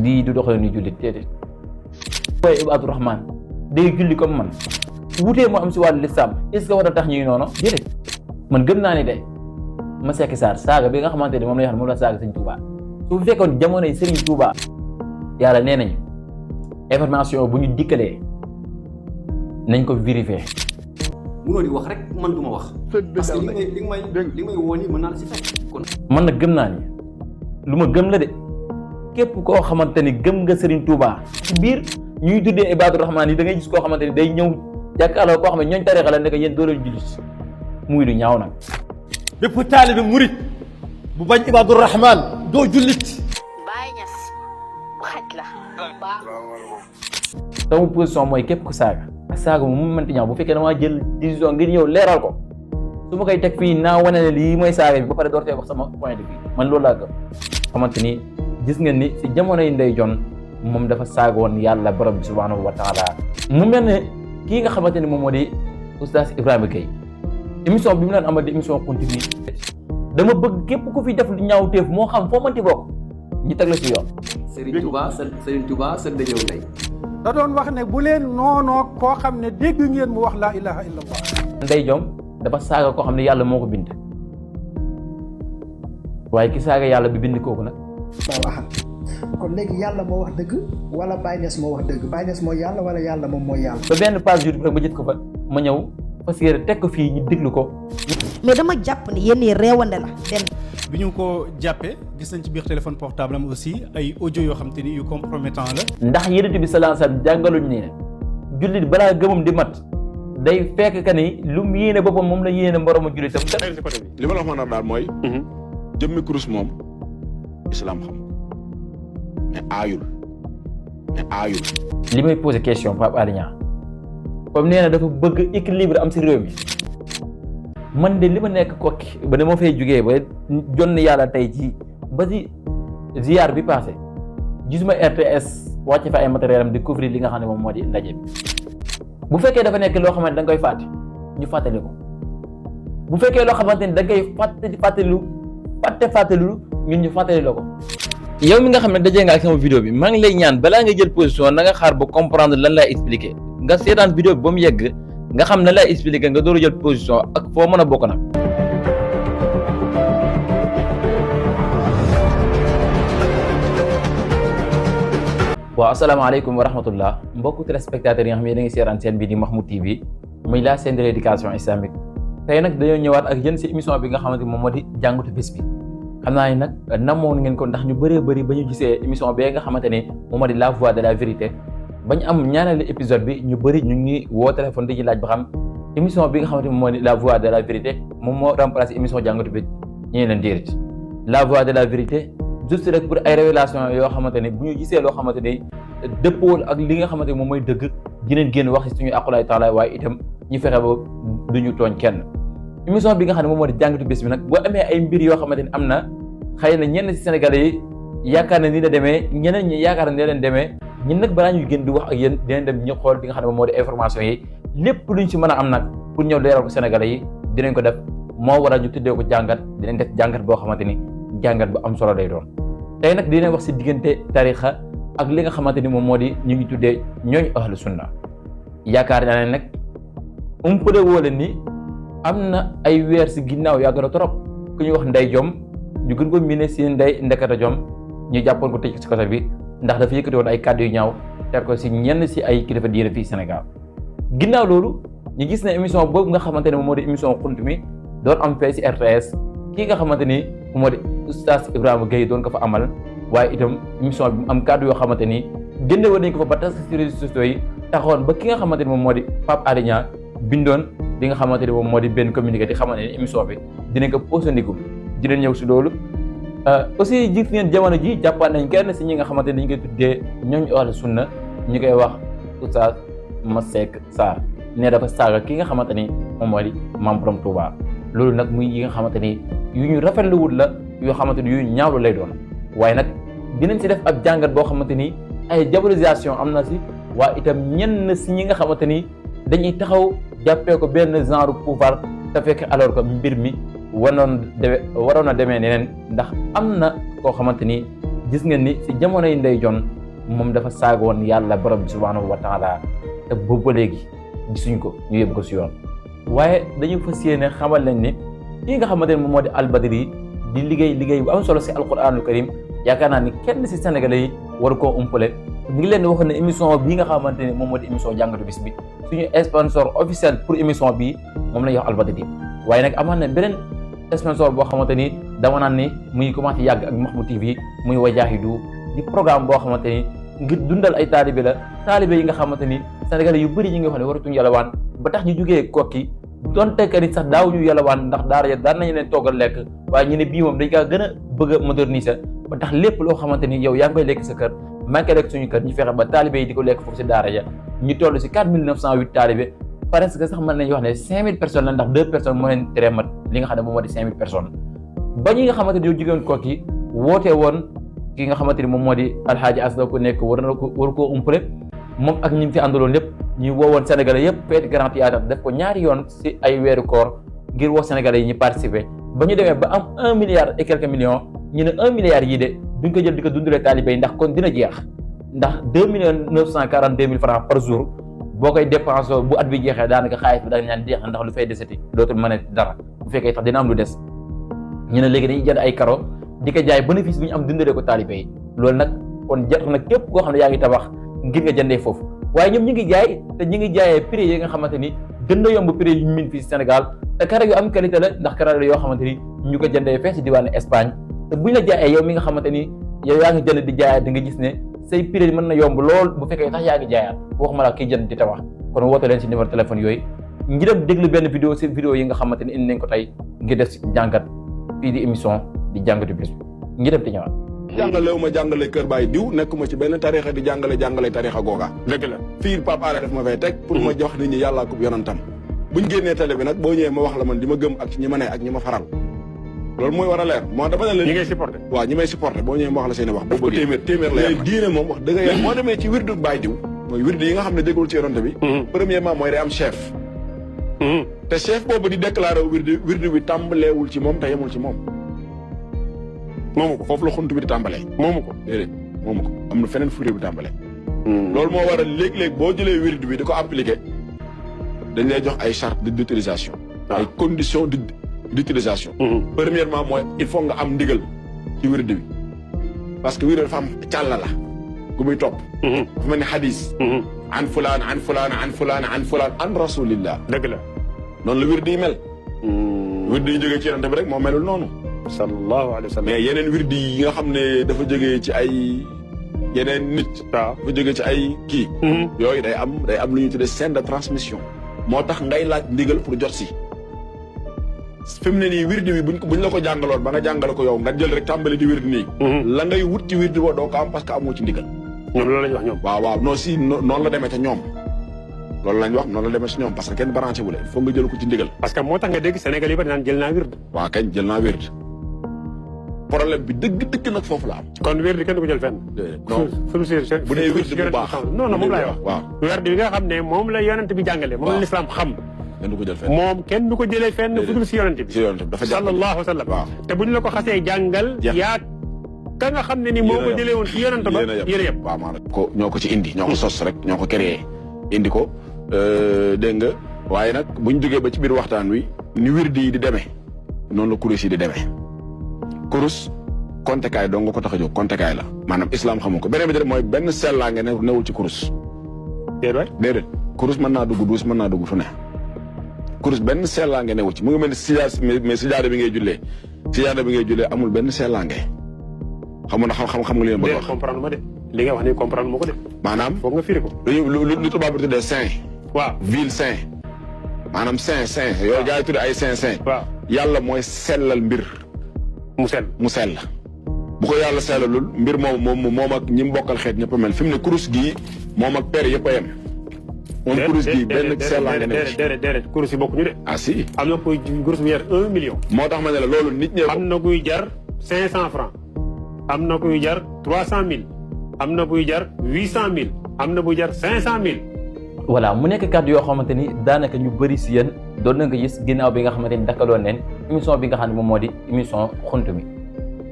lii du doxale ni jullit déedéet waaye Ibaadu Rahmaan day julli comme man wutee moo am si wàllu lislaam est-ce que war a tax ñuy noonu déedéet man gëm naa ni de Masseck Sarr saaga bi nga xamante ne moom la ñu wax moom la saaga Sëriñ Touba su fekkoon jamono yi Sëriñ Touba yàlla nee nañu information bu ñu dikkalee nañ ko vérifier. munoo di wax rek man duma wax. parce que li may woo nii mën naa la si fekk kon. man nag gëm naa ni lu ma gëm la de képp koo xamante ni gëm nga Serigne Touba ci biir ñuy tuddee Ibaadu Rahmaan yi da ngay gis koo xamante ni day ñëw jàkkaarloo koo xam ne ñooñ tariixa la ne ko yéen doo leen jullit muy lu ñaaw nag. bépp taalibe murit bu bañ Ibaadu Rahmaan doo jullit. Baay Ñas xaj la. sama position mooy képp ku saaga ak saaga mu mënti ñaaw bu fekkee damaa jël décision ngir ñëw leeral ko su ma koy teg fii naa wane ne lii mooy saaga bi ba pare door fee wax sama point de vue man loolu laa gëm xamante ni gis ngeen ni si jamono yi Ndey Jon moom dafa saagoon yàlla borom bi subhanahu wa taala mu mel ne kii nga xamante ni moom moo di oustaz Ibrahima Gueye émission bi mu doon amal di émission continue dama bëgg képp ku fi def lu ñaaw téef moo xam foo mënti bokk ñu teg la si yoon. Serigne Touba sa dëjëw ndey. da doon wax ne bu leen noonoo koo xam ne dégg ngeen mu wax laa ilaha illallah. Ndey Jon dafa saaga koo xam ne yàlla moo ko bind waaye ki saaga yàlla bi bind kooku nag. moo waxal kon léegi yàlla moo wax dëgg wala Baye Niass moo wax dëgg Baye Niass mooy yàlla wala yàlla moom mooy yàlla. ba benn page YouTube rek ma jët ko fa ma ñëw parce que teg ko fii ñu déglu ko. mais dama jàpp ni yéen ñii réewande la benn. bi ñu ko jàppee gis nañ ci biir téléphone portable am aussi ay audio yoo xam te ni yu compromettant la. ndax Yonent bi sallallahu alayhi wasallam jàngaluñ ne jullit balaa gëmam di mat day fekk ka ni lu mu yéene boppam moom la yéene mboromu jullitam. li ma la wax daal mooy. jëmmi kurus moom islam xam mais aayul. li may posé question Pape Alé Niang comme nee na dafa bëgg équilibre am si réew mi man de li ma nekk kokki ba ne ma fay jugee ba jonn yàlla tey ci ba si ziar bi passé gisuma RTS wàcce fa ay matériel am di couvrir li nga xam ne moom moo di ndaje bi bu fekkee dafa nekk loo xamante da nga koy fàtte ñu fàttali ko bu fekkee loo xamante ni da nga koy fàttalilu ñun ñu fàttali la ko. yow mi nga xam ne dajee nga ak sama vidéo bi maa ngi lay ñaan balaa nga jël position na nga xaar ba comprendre lan lay expliquer nga seetaan vidéo bi ba mu yegg nga xam ne lay expliquer nga door a jël position ak foo mën a bokk nag. waaw asalaamaaleykum wa rahmatullah mbokku téléspectateurs yi nga xam ne da ngi seetaan seen bi di Mahmoud TV muy la chaîne de l'éducation islamique tey nag dañoo ñëwaat ak yéen si émission bi nga xamante moom moo di jàngatu bés bi. xam naa ni nag namoon ngeen ko ndax ñu bëree bëri ba ñu gisee émission bee nga xamante ni moom moo di la voix de la vérité ba ñu am ñaareelu épisode bi ñu bëri ñu ngi woo téléphone di ci laaj ba xam émission bi nga xamante ni moom moo di la voix de la vérité moom moo remplacé émission jàngatu bi ñu leen déedéet la voix de la vérité juste rek pour ay révélation yoo xamante ni bu ñu gisee loo xamante ni dëppool ak li nga xamante ni moom mooy dëgg dinañ génn wax ci suñu aqulaay taala waaye itam ñu fexe ba duñu tooñ kenn. émission bi nga xam ne moom moo di jàngatu bés bi nag boo amee ay mbir yoo xamante ni am na xëy na ñenn ci Sénégalais yi yaakaar na ni la demee ñeneen ñi yaakaar na ni leen demee ñun nag balaa ñuy gën di wax ak yéen dinañ dem ñu xool li nga xam ne moom moo di information yi lépp luñ ci mën a am nag pour ñëw leeral ko Sénégalais yi dinañ ko def moo waral ñu tuddee ko jàngat dinañ def jàngat boo xamante ni jàngat bu am solo lay doon. tey nag dinañ wax ci diggante tarixa ak li nga xamante ni moom moo di ñu ngi tuddee ñooñu ahlu sunna yaakaar naa ne nag umpale woo leen ni am na ay weer ci ginnaaw yàgg na trop ku ñuy wax Ndey Jon ñu gën ko miné ci Ndekete Jon ñu jàppoon ko tëj ci kaso bi ndax dafa yëkkati woon ay kàddu yu ñaaw teg ko ci ñenn ci ay kilifa diine fii Sénégal ginnaaw loolu ñu gis ne émission boobu nga xamante ne moom moo di émission xunt mi doon am fee ci RTS kii nga xamante ni moom moo di oustaz Ibrahima Gueye doon ko fa amal waaye itam émission bi am kàddu yoo xamante ni génne woon nañ ko fa ba tas ci réseaux sociaux yi taxawoon ba ki nga xamante ni moom moo di Pape Alé Niang bindoon li nga xamante ni moom moo di benn communiqué di xamante ni émission bi dinañ ko posandiku dinañ ñëw ci loolu aussi gis ngeen jamono ji jàppaan nañ kenn ci ñi nga xamante ni dañ koy tuddee ñooñu ahlu sunna ñu koy wax oustaz Masseck Sarr ne dafa saaga ki nga xamante ni moom moo di Maam Borom Touba loolu nag muy yi nga xamante ni yu ñu rafetluwul la yoo xamante ni yu ñaawlu lay doon waaye nag dinañ ci def ab jàngat boo xamante ni ay diabolisation am na ci waaye itam ñenn ci ñi nga xamante ni dañuy taxaw jàppee ko benn genre pouvoir te fekk alors que mbir mi waroon a demee neneen ndax am na koo xamante ni gis ngeen ni si jamonoy Ndeye Dione moom dafa saagoon yàlla borom bi subhanahu wa taala te boobu ba léegi gisuñ ko ñu yóbbu ko si yoon waaye dañu fas yéene xamal leen ni kii nga xamante ne moom moo di Albadri di liggéey bu am solo si alquranul karim yaakaar naa ni kenn si sénégalais yi war koo umpale ñu ngi leen di wax ne émission bii nga xamante ni moom moo di émission jàngatu bis bi suñu sponsor officiel pour émission bii moom la ñuy wax Albadri waaye nag amaan na beneen sponsor boo xamante ni dama naan ni muy commencé yàgg ak Mahmoud TV muy Wajaahidu di programme boo xamante ni ngir dundal ay taalibe la taalibe yi nga xamante ni sénégalais yu bëri ñi nga xam ne waratuñu yalawaan ba tax ñu jógee kokki donte que ni sax daaw ñu yalawaan ndax daara ya daan nañu leen toggal lekk waaye ñu ne bii moom dañ kaa gën a bëgg a moderniser ba tax lépp loo xamante ni yow yaa ngi koy lekk sa kër maa ngi koy lekk suñu kër ñu fexe ba taalibe yi di ko lekk foofu si daara ya ñu toll si 4908 taalibe presque sax mën nañu wax ne 5000 personnes la ndax 2 personnes moo leen tere mat li nga xam ne moom moo di 5000 personnes ba ñi nga xamante ni yow jógewoon kokki woote woon ki nga xamante ni moom moo di alxaaji Asda ko nekk war koo umpale moom ak ñi fi àndaloon lépp ñu woowoon sénégalais yëpp fête grand théâtre def ko ñaari yoon si ay weeru koor ngir woo sénégalais yi ñu participer ba ñu demee ba am 1 milliard et quelques millions ñu ne 1 milliard yii de duñ ko jël di ko dundalee taalibe yi ndax kon dina jeex ndax 2,942,000 francs par jour boo koy dépensé bu at bi jeexee daanaka xaalis bi da nga ñaan jeex ndax lu fay deseti dootul mën a dara bu fekkee tax dina am lu des ñu ne léegi dañuy jënd ay karo di ko jaay bénéfice bi ñu am dundalee ko taalibe yi loolu nag kon jar na képp koo xam ne yaa ngi tabax ngir nga jëndee foofu waaye ñoom ñu ngi jaay te ñu ngi jaayee prix yi nga xamante ni gën a yomb prix yu ñu min fii Sénégal te kara yu am qualité la ndax kara la yoo xamante ni ñu ko jëndee fee si diwaanu Espagne te buñ la jaayee yow mi nga xamante ni yow yaa ngi jënd di jaayaat di nga gis ne say prix mën na yomb lool bu fekkee sax yaa ngi jaayaat waxuma la kiy jënd di tabax kon woote leen si numéro téléphone yooyu ngi dem déglu benn vidéo si vidéo yi nga xamante ni indi nañ ko tey ngir def si jàngat fii di émission di jàngatu bis bi ngi dem te ñëwaat. jàngalewu ma jàngale kër baay diw nekkuma ci benn tarixa di jàngale tarixa googa dëgg la fii Pape Alé daf ma fay teg pour ma jox nit ñi yàllaa ko yonantam buñ génnee télé bi nag boo ñëwee ma wax la man di ma gëm ak ñi ma ne ak ñi ma faral loolu mooy war a leer moo dafa ne la ñi ngay supporté waaw ñi may supporté boo ñëwee ma wax la seen i wax boo bëggee téeméer la yem diine moom wax dëgg yàlla moo demee ci wirdu baay diw mooy wirdu yi nga xam ne déggul ci yonante bi premièrement mooy day am chef te chef boobu di déclaré wirdu bi tàmbaleewul ci moom te yemul ci moom moomu ko foofu la xunt bi di tàmbalee moomu ko déedéet moomu ko am na feneen fu wirdu bi tàmbalee loolu moo waral léeg-léeg boo jëlee wirdu bi di ko appliqué dañ lay jox ay charte d'utilisation ay conditions d'utilisation premièrement mooy il faut nga am ndigal ci wirdu bi parce que wirdu dafa am càlla la gu muy topp dafa mel ni xadis an fulaan an fulaan an fulaan an fulaan an rasulillah dëgg la noonu la wirdu yi mel wirdu yi jógee ci yonante bi rek moo melul noonu sallallahu alayhi wa sallam mais yeneen wirdu yi nga xam ne dafa jógee ci ay yeneen nit waaw dafa jógee ci ay kii yooyu day am lu ñuy tuddee chaîne de transmission moo tax ngay laaj ndigal pour jot si fi mu ne nii wirdu bi buñ la ko jàngaloon ba nga jàngale ko yow nga jël rek tàmbali di wirdu nii la ngay wut ci wirdu boo doo ko am parce que amoo ci ndigal ñoom loolu lañ wax ñoom waaw non si noonu la demee te ñoom loolu lañ wax noonu la demee si ñoom parce que kenn branché wu la il faut nga jël ko ci ndigal parce que moo tax nga dégg Sénégal yi ba naan jël naa wird waaw kañ jël naa wird problème bi dëgg nag foofu la am kon wird kenn du ko jël fenn non bu dee wird bu baax non moom laay wax waaw wird bi nga xam ne moom la yonent bi jàngale moom la lislaam xam kenn du ko jël fenn moom kenn du ko jëlee fenn fu dul si yonent bi dafa sallallahu alayhi wa sallam te bu ñu la ko xasee jàngal yaa ka nga xam ne ni moo ko jëlee woon ci yonent ba yéen yëpp waaw maanaam ko ñoo ko ci indi ñoo ko sos rek ñoo ko créé indi ko dégg nga waaye nag buñ jógee ba ci biir waxtaan wi ni wirdi yi di demee noonu la kurus yi di demee kurus kontekaay dong nga ko tax a jóg kontekaay la maanaam islam xamu ko beneen bi de mooy benn sellaa nga newul ci kurus déedéet kurus mën naa dugg duus mën naa dugg fu ne kurus benn sellaange newu ci mu ngi mel ni mais sijaada bi ngay jullee amul benn sellaange xam nga li nga bëgg wax comprendre ma de li nga wax ni comprendre ma ko de maanaam foog nga firi ko lu tubaab bi tuddee saint waaw ville saint maanaam saint yooyu gars yi tuddee ay saint waaw yàlla mooy sellal mbir mu sell bu ko yàlla sellalul mbir moom ak ñi mu bokkal xeet ñëpp a mel fi mu ne kurus gii moom ak per yëpp a yem moom kurus gi benn sellaange ne déedéet kurus yi bokkuñu de si am na kuy kurus bu jar 1 million moo tax ma ne la loolu nit ñi am na kuy jar 500 francs am na kuy jar 300 000 am na buy jar 800 000 am na buy jar 500 000 voilà mu nekk kàddu yoo xamante ni daanaka ñu bëri si yéen doon na nga gis ginnaaw bi nga xamante ni dakkaloon leen émission bi nga xam ne moom moo di émission xunt mi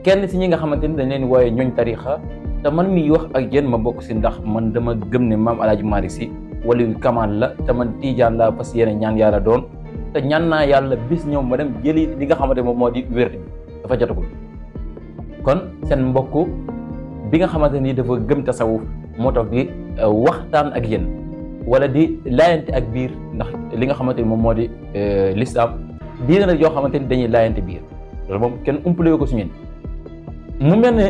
kenn si ñi nga xamante ni dañ leen wooye ñooñ tarixa te man miy wax ak yéen ma bokk si ndax man dama gëm ne maam Alaaji Malick Si waliyu kamaan la te man tiijaan laa fas yéene ñaan yàlla doon te ñaan naa yàlla bis ñëw ma dem jëli li nga xamante moom moo di wér bi dafa jotagul. kon seen mbokk bi nga xamante ni dafa gëm tasawuf moo tax di waxtaan ak yéen wala di laayante ak biir ndax li nga xamante ni moom moo di l'islam diine la yoo xamante ni dañuy laayante biir loolu moom kenn umpale ko su ñun mu mel ne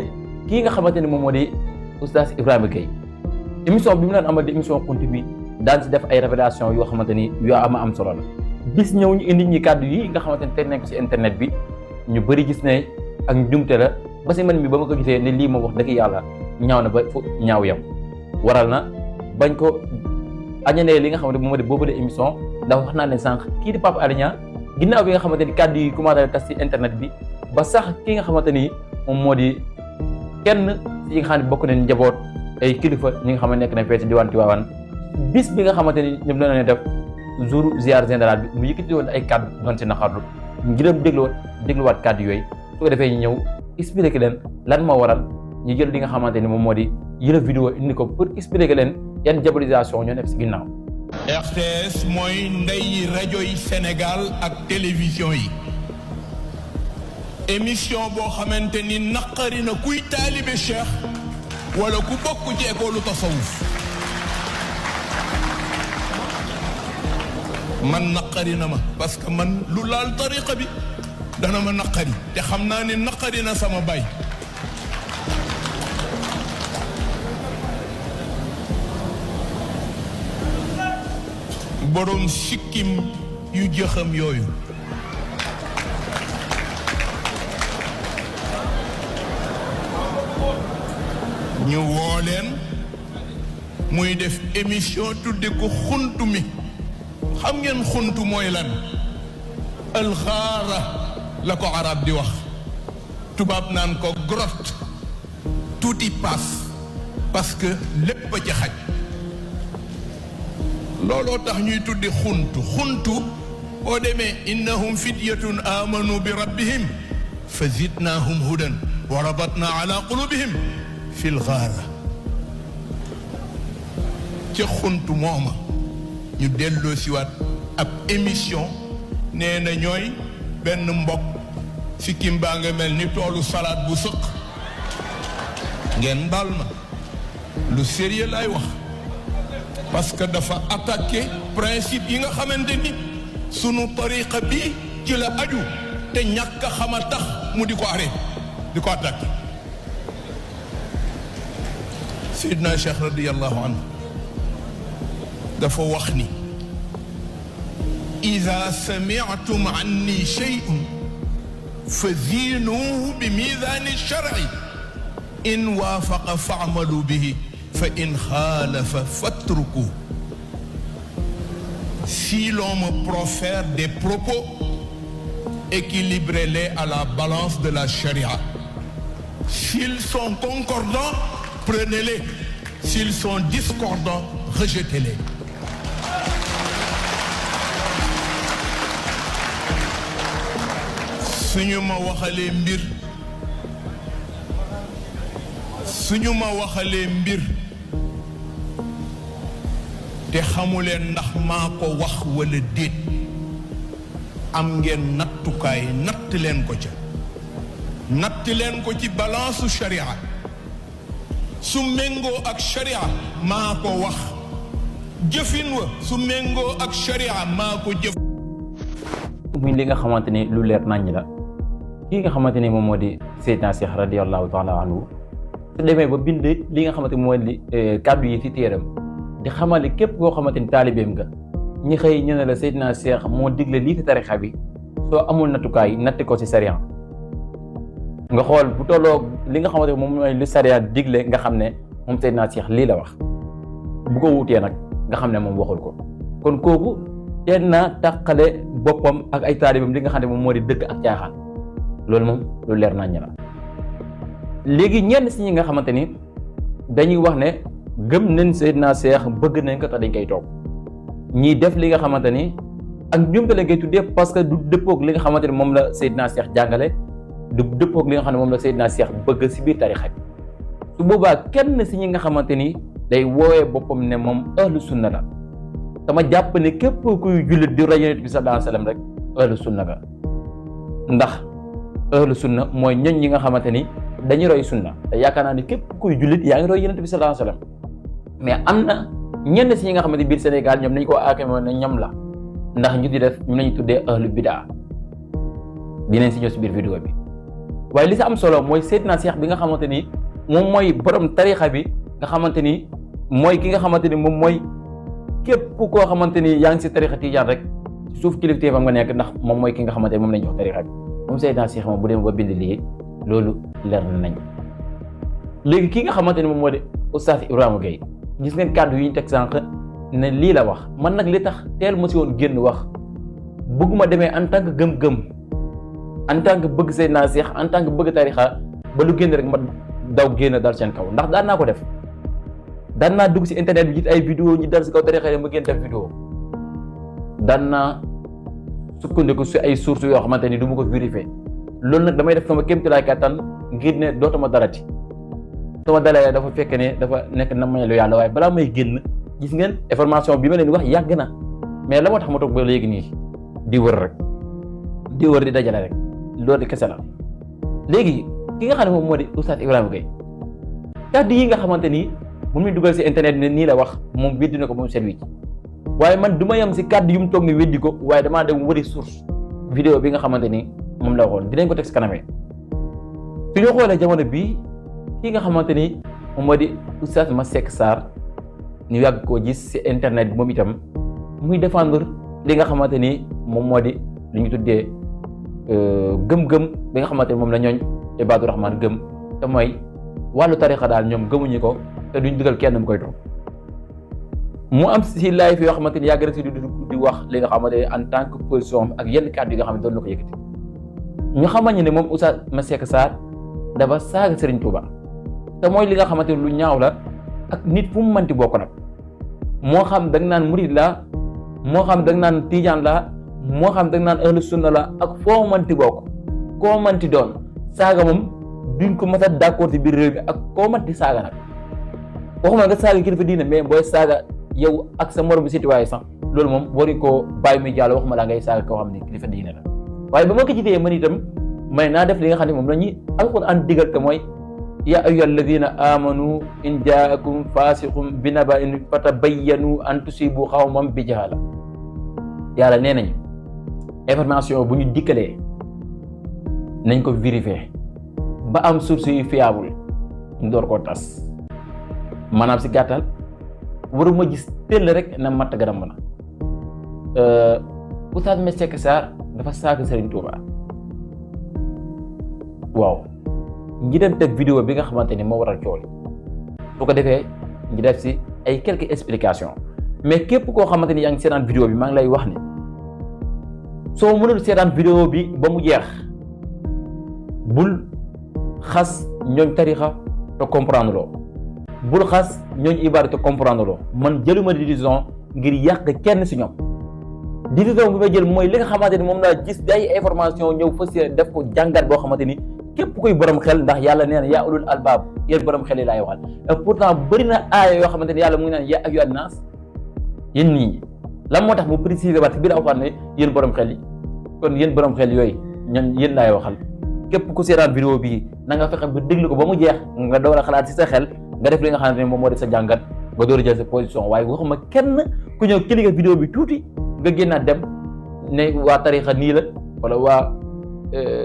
kii nga xamante ni moom moo di oustaz Ibrahima Gueye émission bi mu daan amal di émission Kunti bi daan si def ay révélation yoo xamante ni yoo am solo la bis ñëw ñu indi ñi kàddu yi nga xamante ni teg nañ ko si internet bi ñu bëri gis ne ak njumte la ba si man mi ba ma ko gisee ne lii moom wax dëgg yàlla ñaaw na ba fu ñaaw yam waral na bañ ko añanee li nga xamante moom moo di boobu de émission ndax wax naa leen sànq kii di Pape Alé Niang ginnaaw bi nga xamante ni kàddu yi commencé tas si internet bi ba sax ki nga xamante ni moom moo di kenn si nga xam ne bokk nañ njaboot ay kilifa ñi nga xam ne nekk nañ fee si diwaan Tivaouane bis bi nga xamante ni ñoom doon nañ def jour ziar général bi mu yëkkati woon ay kàddu doon si naxarlu ngir dégluwaat kàddu yooyu su ko defee ñu ñëw expliqué leen lan moo waral ñu jël li nga xamante ni moom moo di yële vidéo indi ko pour expliquer leen yan diabolisation ñoo nekk si ginnaaw. RTS mooy ndey rajo yi Sénégal ak télévision yi émission boo xamante ni naqari na kuy taalibe Cheikh wala ku bokk ci école tasawuf man naqari na ma parce que man lu laal tariqa bi dana ma naqari te xam naa ne naqari na sama baay borom sikkim yu jëxam yooyu ñu woo leen muy def émission tudde ko xuntu mi xam ngeen xuntu mooy lan alxaara la ko arab di wax tubaab naan ko grotte tuuti paas parce que lépp a ci xaj looloo tax ñuy tuddi xuntu boo demee innahum fityatun amanu bi rabbihim fa zidnahum hudan wa rabatna ala qulubihim fi lgaara ca xuntu mooma ñu delloo siwaat ab émission nee na ñooy benn mbokk sikkim baa nga mel ni toolu salaat bu sëq ngeen baal ma lu sérieux lay wax parce que dafa attaqué principe yi nga xamante ni sunu tariqa bi ci la aju te ñàkk a xam a tax mu di ko arrêté di ko attaqué Seydina Cheikh radiyallahu anhu dafa wax ni ida sami'tum anni shay'un fa zinuhu bi mizani shar'i in waafaqa fa'malu bihi fa in xaalafa fatruku si l'on me profère des propos équilibrez-les à la balance de la charia s'ils sont concordants prenez-les s'ils sont discordants rejetez-les suñu ma waxalee mbir te xamuleen ndax maa ko wax wala déet am ngeen nattukaay natt leen ko ca natt leen ko ci balance sharia su méngoo ak sharia maa ko wax jëfin wa su méngoo ak sharia maa ko jëf muy li nga xamante ni lu leer naññ la kii nga xamante ni moom moo di Seydina Cheikh radiyallahu taala anhu su demee ba bind li nga xamante ni moo di kàddu yi ci téeram di xamale képp koo xamante ni taalibeem nga ñi xëy ñu ne la Seydina Cheikh moo digle lii ci tarixa bi soo amul nattukaay natt ko ci sariya nga xool bu tolloo li nga xamante ni moom mooy li sariya digle nga xam ne moom Seydina Cheikh lii la wax bu ko wuutee nag nga xam ne moom waxul ko kon kooku teel naa tàqale boppam ak ay taalibeem li nga xam ne moom moo di dëgg ak caaxaan loolu moom lu leer naññ la léegi ñenn si ñi nga xamante ni dañuy wax ne gëm nañ Seydina Cheikh bëgg nañ ko tax dañ koy toog ñiy def li nga xamante ni ak njumte la ngay tuddee parce que du dëppoog li nga xamante ni moom la Seydina Cheikh jàngale du dëppoog li nga xam ne moom la Seydina Cheikh bëgg si biir tarixa bi su boobaa kenn si ñi nga xamante ni day woowee boppam ne moom ahlu sunna la dama jàpp ne képp kuy jullit di roy Yonent bi sallallahu alayhi wasallam rek ahlu sunna nga ndax ahlu sunna mooy ñoñ ñi nga xamante ni dañuy roy sunna te yaakaar naa ni képp kuy jullit yaa ngi roy Yonent bi sallallahu alayhi wasallam mais am na ñenn si ñi nga xamante biir Sénégal ñoom nañ ko aakame ne ñoom la ndax ñu di def ñu lañu tuddee ahlu bidaa dinañ si ñëw si biir vidéo bi waaye li si am solo mooy Seydina Cheikh bi nga xamante ni moom mooy borom tarixa bi nga xamante ni mooy ki nga xamante ni moom mooy képp koo xamante ni yaa ngi si tarixa Tijaan rek si suuf kilifteefam nga nekk ndax moom mooy ki nga xamante ni moom lañ jox tarixa bi moom Seydina Cheikh moom bu dem ba bind lii loolu leer nañ léegi ki nga xamante ni moom moo di Oustaz Ibrahima Gueye gis ngeen kàddu yu ñu teg sànq ne lii la wax man nag li tax teel ma si woon génn wax bëgguma demee en tant que gëm-gëm en tant que bëgg Seydina Cheikh en tant que bëgg tarixa ba lu génn rek ma daw génn dal seen kaw ndax daan naa ko def daan naa dugg si internet bi gis ay vidéo ñu dal si kaw tarixa yi ma génn def vidéo daan naa sukkandiku si ay sources yoo xamante ni du ma ko vérifier loolu nag damay def sama kéemtalaay kàttan ngir ne dootuma darati sama dalee dafa fekk ne dafa nekk na may lu yàlla waaye balaa may génn gis ngeen information bi ma leen di wax yàgg na mais la moo tax ma toog ba léegi nii di wër di dajale rek loolu di kese la léegi ki nga xam ne moom moo di Oustaz Ibrahima Gueye kàddu yi nga xamante ni moom ñu dugal si internet ne nii la wax moom weddi na ko moom seen wi waaye man du ma yem si kàddu yu mu toog ni weddi ko waaye damaa dem wëri source vidéo bi nga xamante ni moom la waxoon dinañ ko teg si kanamee su ñu xoolee jamono bii ki nga xamante ni moom moo di Oustaz Masseck Sarr ñu yàgg koo gis si internet bi moom itam muy défendre li nga xamante ni moom moo di li ñu tuddee gëm-gëm bi nga xamante ni moom la ñooñ Ibaadu Rahmaan gëm te mooy wàllu tarixa daal ñoom gëmuñu ko te duñ digal kenn mu koy toog mu am si live yoo xamante ni yàgg rek si di wax li nga xamante ni en tant que position ak yenn kàddu yi nga xam ne doon na ko yëkkati ñu xamañ ne moom Oustaz Masseck Sarr dafa saaga Serigne Touba te mooy li nga xamante ni lu ñaaw la ak nit fu mu mënti bokk nag moo xam da nga naan murid la moo xam da nga naan tijaan la moo xam da nga naan ahlu sunna la ak foo mënti bokk koo mënti doon saaga moom duñ ko mën a d'accord ci biir réew mi ak koo mënti saaga nag waxuma nga saaga kilifa diine mais booy saaga yow ak sa moromu citoyen sax loolu moom waruñ koo bàyyi muy jàll waxuma laa ngay saaga koo xam ne kilifa diine la waaye ba ma ko jitee man itam may naa def li nga xam ne moom la ñuy alxuraan digal te mooy yaa ayyuha alladina amanu in jaakum fasiqum bi naba'in fatabayyanu an tusibu qawman bi jahala yàlla nee nañu information bu ñu dikkalee nañ ko vérifier ba am source yu fiable ñu door koo tas maanaam si gàttal waruma gis teel rek na matt garam na Oustaz Masseck Sarr dafa saaga Serigne Touba waaw ñi dem teg vidéo bi nga xamante ni moo waral cool su ko defee ñu def si ay quelques explications mais képp koo xamante ni yaa ngi seetaan vidéo bi maa ngi lay wax ni soo mënul seetaan vidéo bi ba mu jeex bul xas ñooñ tarixa te comprendre loo bul xas ñooñ ibaada te comprendre loo man jëluma décision ngir yàq kenn si ñoom décision bi may jël mooy li nga xamante ni moom laa gis day information ñëw fas yéene def ko jàngat boo xamante ni képp kuy borom xel ndax yàlla nee na yaa ulul albaab yéen borom xel yi laay waxal et pourtant bëri na aaya yoo xamante ni yàlla mu ngi naan yaa ayyuhan naas yéen nit ñi lan moo tax mu préciser waat ci biir alxuraan ne yéen borom xel yi kon yéen borom xel yooyu ñan yéen laay waxal képp ku seetaan vidéo bii na nga fexe ba déglu ko ba mu jeex nga door a xalaat ci sa xel nga def li nga xamante ne moom moo di sa jàngat nga door a jël sa position waaye waxuma kenn ku ñëw cliquer vidéo bi tuuti nga génnaat dem ne waa tarixa nii la wala waa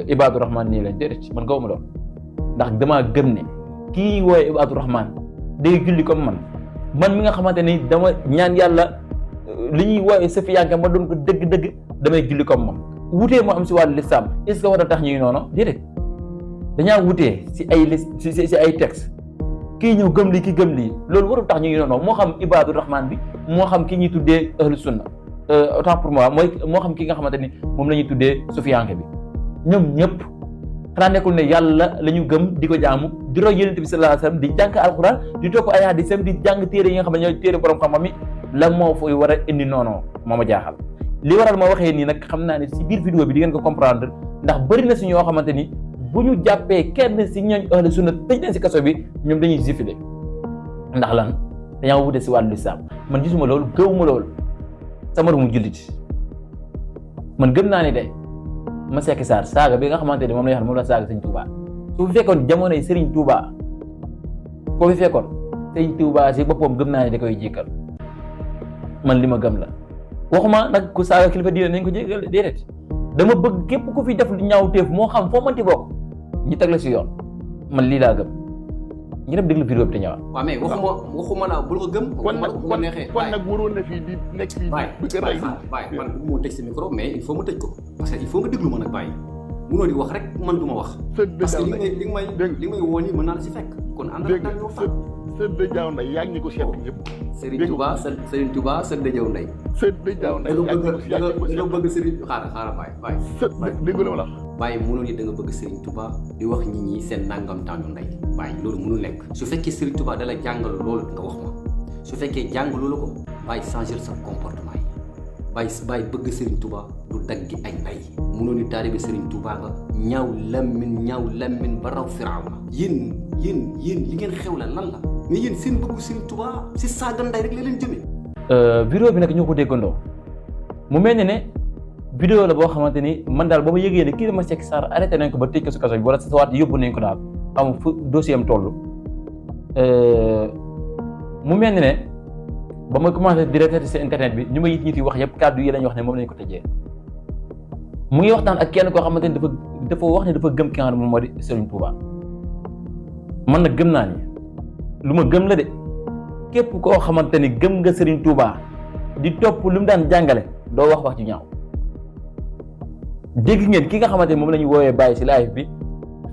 Ibaadu Rahmaan nii la déedéet man gawuma doon ndax damaa gëm ne kii wooye Ibaadu Rahmaan day julli comme man mi nga xamante ni dama ñaan yàlla li ñuy wooye safiyanke ma doon ko dëgg-dëgg damay julli comme moom wutee moo am si wàllu lislaam est-ce que war a tax ñuy noonu déedéet dañaa wutee si ay si ay texte kii ñëw gëm lii ki gëm lii loolu warul tax ñuy noonu moo xam Ibaadu Rahmaan bi moo xam ki ñuy tuddee ahlu sunna autant pour moi mooy moo xam ki nga xamante ni moom la ñuy tuddee sufiyanke bi ñoom ñëpp xanaa nekkul ne yàlla la ñu gëm di ko jaamu di roy Yonent bi sallallahu alayhi wasallam di jàng alxuraan di topp ay hadiisam di jàng téere yi nga xam ne ñooy téere borom xam-xam yi la moo fay war a indi noonu moo ma jaaxal li waral ma waxee nii nag xam naa ne si biir vidéo bi di ngeen ko comprendre ndax bëri na si ñoo xamante ni bu ñu jàppee kenn si ñooñ ahlu sunna tëj leen si kaso bi ñoom dañuy zifile ndax lan dañoo wute si wàllu lislaam man gisuma loolu gëwuma loolu sama mu jullit man gëm naa ni de Masseck Sarr saaga bi nga xamante ni moom la ñu xam moom la saaga Serigne Touba su fekkoon jamonoy Serigne Touba foo fi fekkoon Serigne Touba si boppam gëm naa ne da koy jékkal man li ma gëm la waxuma nag ku saaga kilifa diine nañ ko jékkal déedéet dama bëgg képp ku fi def lu ñaaw téef moo xam foo mënti bokk ñu teg la si yoon man lii laa gëm ñu dem déglu vidéo bi te ñëwaat. waaw mais waxuma la bul ko gëm. kon nag waroon na fii di nekk fii bëgg a rey. bàyyi man bëgguma tëj sa micro mais il faut ma tëj ko parce que il faut nga déglu ma nag bàyyi munoo di wax rek man du ma wax. parce que li may woo nii mën naa la si fekk. kon ànd ak daal ñoo fa. Sëdd Jaaw Ndey yaa ngi ñu ko seet ñëpp. Serigne Touba Sëdd Jaaw Ndey. Sëdd Jaaw Ndey da nga bëgg Serigne xaaral bàyyi. dégg nga la bàyyi mënoo ni da nga bëgg Serigne Touba di wax nit ñi seen nangam tànnu ndey bàyyi loolu mënul nekk su fekkee Serigne Touba da la jàngal loolu nga wax ma su fekkee jàngalu la ko bàyyi changer sa comportement yi bàyyi bëgg Serigne Touba du daggi ay ndey mënoo ni taalibe Serigne Touba nga ñaaw lammin ba raw Firawna yéen li ngeen xew la lan la mais yéen seen bëggu Serigne Touba si saaga ndey rek la leen jëmee. vidéo bi nag ñoo ko déggandoo mu mel ne vidéo la boo xamante ni man daal ba ma yëgee ne kii dama Masseck Sarr arrêté nañ ko ba tëj ko si kaso bi wala sa waat yóbbu nañ ko daal am fu dossier am toll mu mel ne ba ma commencé di retraité si internet bi ñu ma yit ñi fi wax yëpp kàddu yi lañ wax ne moom lañ ko tëjee mu ngi waxtaan ak kenn koo xamante ni dafa wax ne dafa gëm ki nga xam ne moom moo di Serigne Touba man nag gëm naa ni lu ma gëm la de képp koo xamante ni gëm nga Serigne Touba di topp lu mu daan jàngale doo wax ju ñaaw dégg ngeen ki nga xamante ni moom la ñu woowee bàyyi si live bi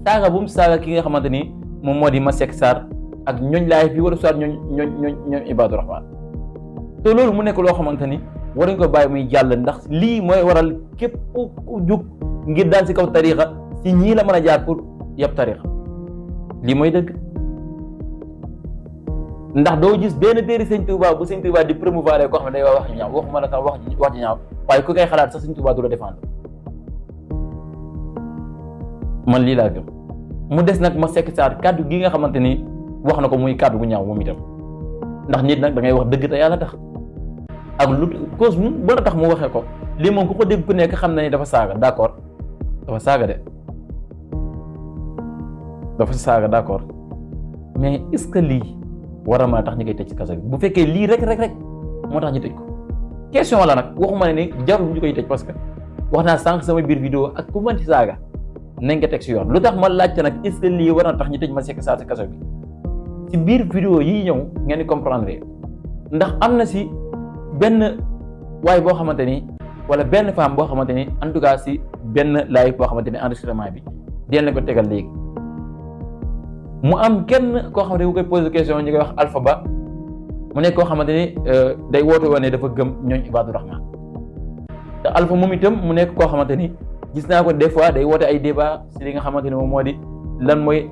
saaga bu mu saaga ki nga xamante ni moom moo di Masseck Sarr ak ñooñ live bi wala soit ñooñ Ibadou Rahman te loolu mu nekk loo xamante ni waruñ ko bàyyi muy jàll ndax lii mooy waral képp ku jug ngir daan si kaw tariixa si ñii la mën a jaar pour yab tariixa lii mooy dëgg ndax doo gis benn téere Sëñ Touba bu Sëñ Touba di promouvoir koo xam ne day wax ju ñaaw waxuma la sax wax ju ñaaw waaye ku koy xalaat sax Sëñ Touba du la défendre man lii laa gëm mu des nag Masseck Sarr kàddu gi nga xamante ni wax na ko muy kàddu gu ñaaw moom itam ndax nit nag da ngay wax dëgg te yàlla tax ak lu cause mu mën a tax mu waxee ko lii moom ku ko dégg ku nekk xam na ni dafa saaga d'accord dafa saaga d'accord mais est-ce que lii war a mën a tax ñu koy tëj ci kaso bi bu fekkee lii rek moo tax ñu tëj ko question la nag waxuma ne ni jarul ñu koy tëj parce que wax naa sànq sama biir vidéo ak ku mënti saaga nañ ko teg si yoon lu tax ma laajte nag est-ce que lii war na tax ñu tëj Masseck Sarr si kaso bi si biir vidéo yii ñëw ngeen di comprendre ndax am na si benn waay boo xamante ni wala benn femme boo xamante ni en tout cas si benn live boo xamante ni enregistrement bi dinañ ko tegal léegi mu am kenn koo xamante ni bu koy posé question ñu koy wax Alpha Ba mu nekk koo xamante ni day woote woon ne dafa gëm ñooñ Ibadou Rahman te Alpha moom itam mu nekk koo xamante ni gis naa ko des fois day woote ay débat si li nga xamante ni moom moo di lan mooy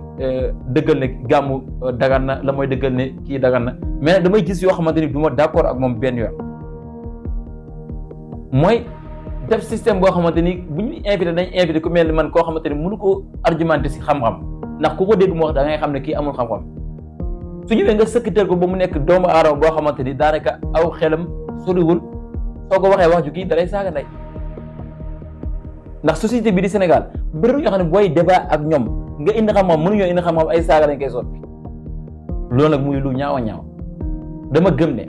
dëggal ne gàmmu dagan na lan mooy dëggal ne kii dagan na mais nag damay gis yoo xamante ni du ma d'accord ak moom benn yoon mooy def système boo xamante ni bu ñu invité dañ invité ku mel ni man koo xamante ni mënu ko argumenté si xam-xam ndax ku ko dégg mu wax da ngay xam ne kii amul xam-xam su ñëwee nga sëkkatal ko ba mu nekk doomu aadama boo xamante ni daanaka aw xelam soriwul soo ko waxee wax ju kii da lay saaga ndey ndax société bi di Sénégal bëri ñoo xam ne booy débat ak ñoom nga indi xam-xam mënuñoo indi xam-xam ay saaga lañ koy soppi loolu nag muy lu ñaaw a ñaaw dama gëm ne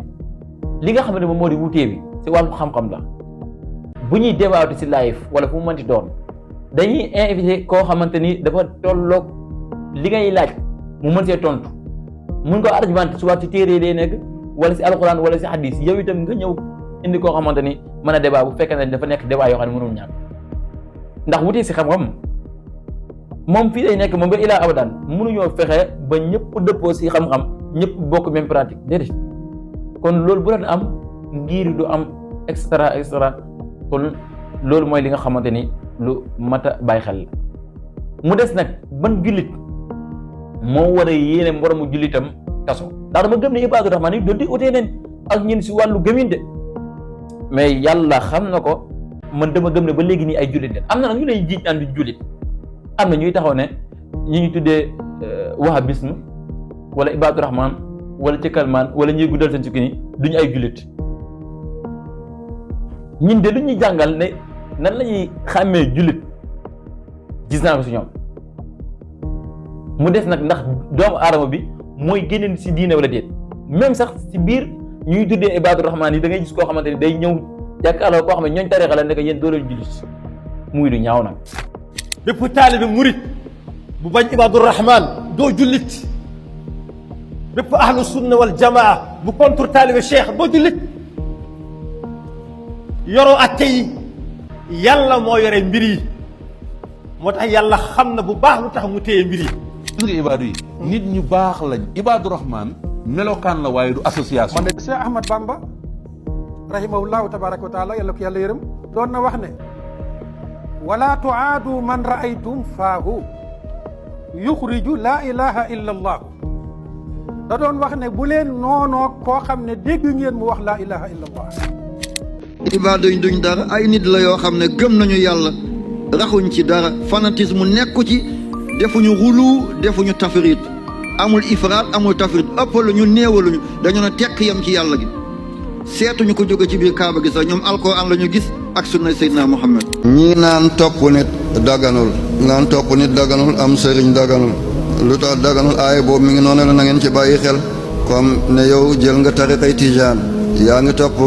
li nga xam ne moom moo di wutee bi si wàllu xam-xam la bu ñuy débaatu si live wala fu mu mënti doon dañuy invité koo xamante ni dafa tolloog li ngay laaj mu mën see tontu mun ko argumenté soit ci téere lay nekk wala si alxuraan wala si hadis yow itam nga ñëw indi koo xamante ni mën a débat bu fekkee ne dafa nekk débat yoo xam ne mënul ñàkk ndax wutee si xam-xam moom fii day nekk moom ba ilaa abadan mënuñoo fexe ba ñëpp dëppoo si xam-xam ñëpp bokk même pratique déedéet kon loolu bu doon am ngir du am extra kon loolu mooy li nga xamante ni lu mat a bàyyi xel la mu des nag ban jullit moo war a yéene moromu jullitam kaso ndax dama gëm ne Ibadou Rahman yi doonte utee neen ak ñun si wàllu gëmin de mais yàlla xam na ko man dama gëm ne ba léegi nii ay jullit leen am na nag ñu lay jiiñ naan du jullit am na ñuy taxaw ne ñi ñu tuddee wahabisme wala ibaadu rahman wala cëkkalmaan wala ñuy guddal seen sukki ni duñu ay jullit. ñun de lu ñuy jàngal ne nan la ñuy xàmmee jullit gis naa ko si ñoom mu des nag ndax doomu aadama bi mooy génne si diine wala déet même sax si biir ñuy tuddee ibaadu rahmaan yi da ngay gis koo xamante ni day ñëw jàkkaarloo koo xam ne ñooñ tarixa la ne ko yéen doo leen jullit muy du ñaaw nag. bépp taalibe murit bu bañ ibaadu rahmaan doo jullit bépp ahlu sunna wal jamaa bu contre taalibe cheikh doo jullit. yoroo atte yi yàlla moo yore mbir yi moo tax yàlla xam na bu baax lu tax mu téye mbir yi. gis nga ibaadu yi nit ñu baax lañ ibaadu rahmaan melokaan la waaye du association. man de Cheikh Ahmad Bamba rahimahullahu tabaraka wa taala yàlla ko yàlla yërëm doon na wax ne wala tuaadu man raaytum faahu yuxriju laa ilaha illa allah da doon wax ne bu leen noonoo koo xam ne dégg ngeen mu wax laa ilaha illa allah. ibaadu yi duñ dara ay nit la yoo xam ne gëm nañu yàlla raxuñ ci dara fanatisme nekku ci defuñu xulu defuñu tafrit amul ifraat amul tafrit ëppaluñu néewaluñu dañu ne tekk yam ci yàlla gi seetuñu ko jóge ci biir kaaba gi sax ñoom alquran la ñu gis ak sunna seydina muhammad ñii naan topp nit daganul am sëriñ daganul lu tax daganul aaya boobu mi ngi noonu la na ngeen ci bàyyi xel comme ne yow jël nga tariqay tijaan yaa ngi topp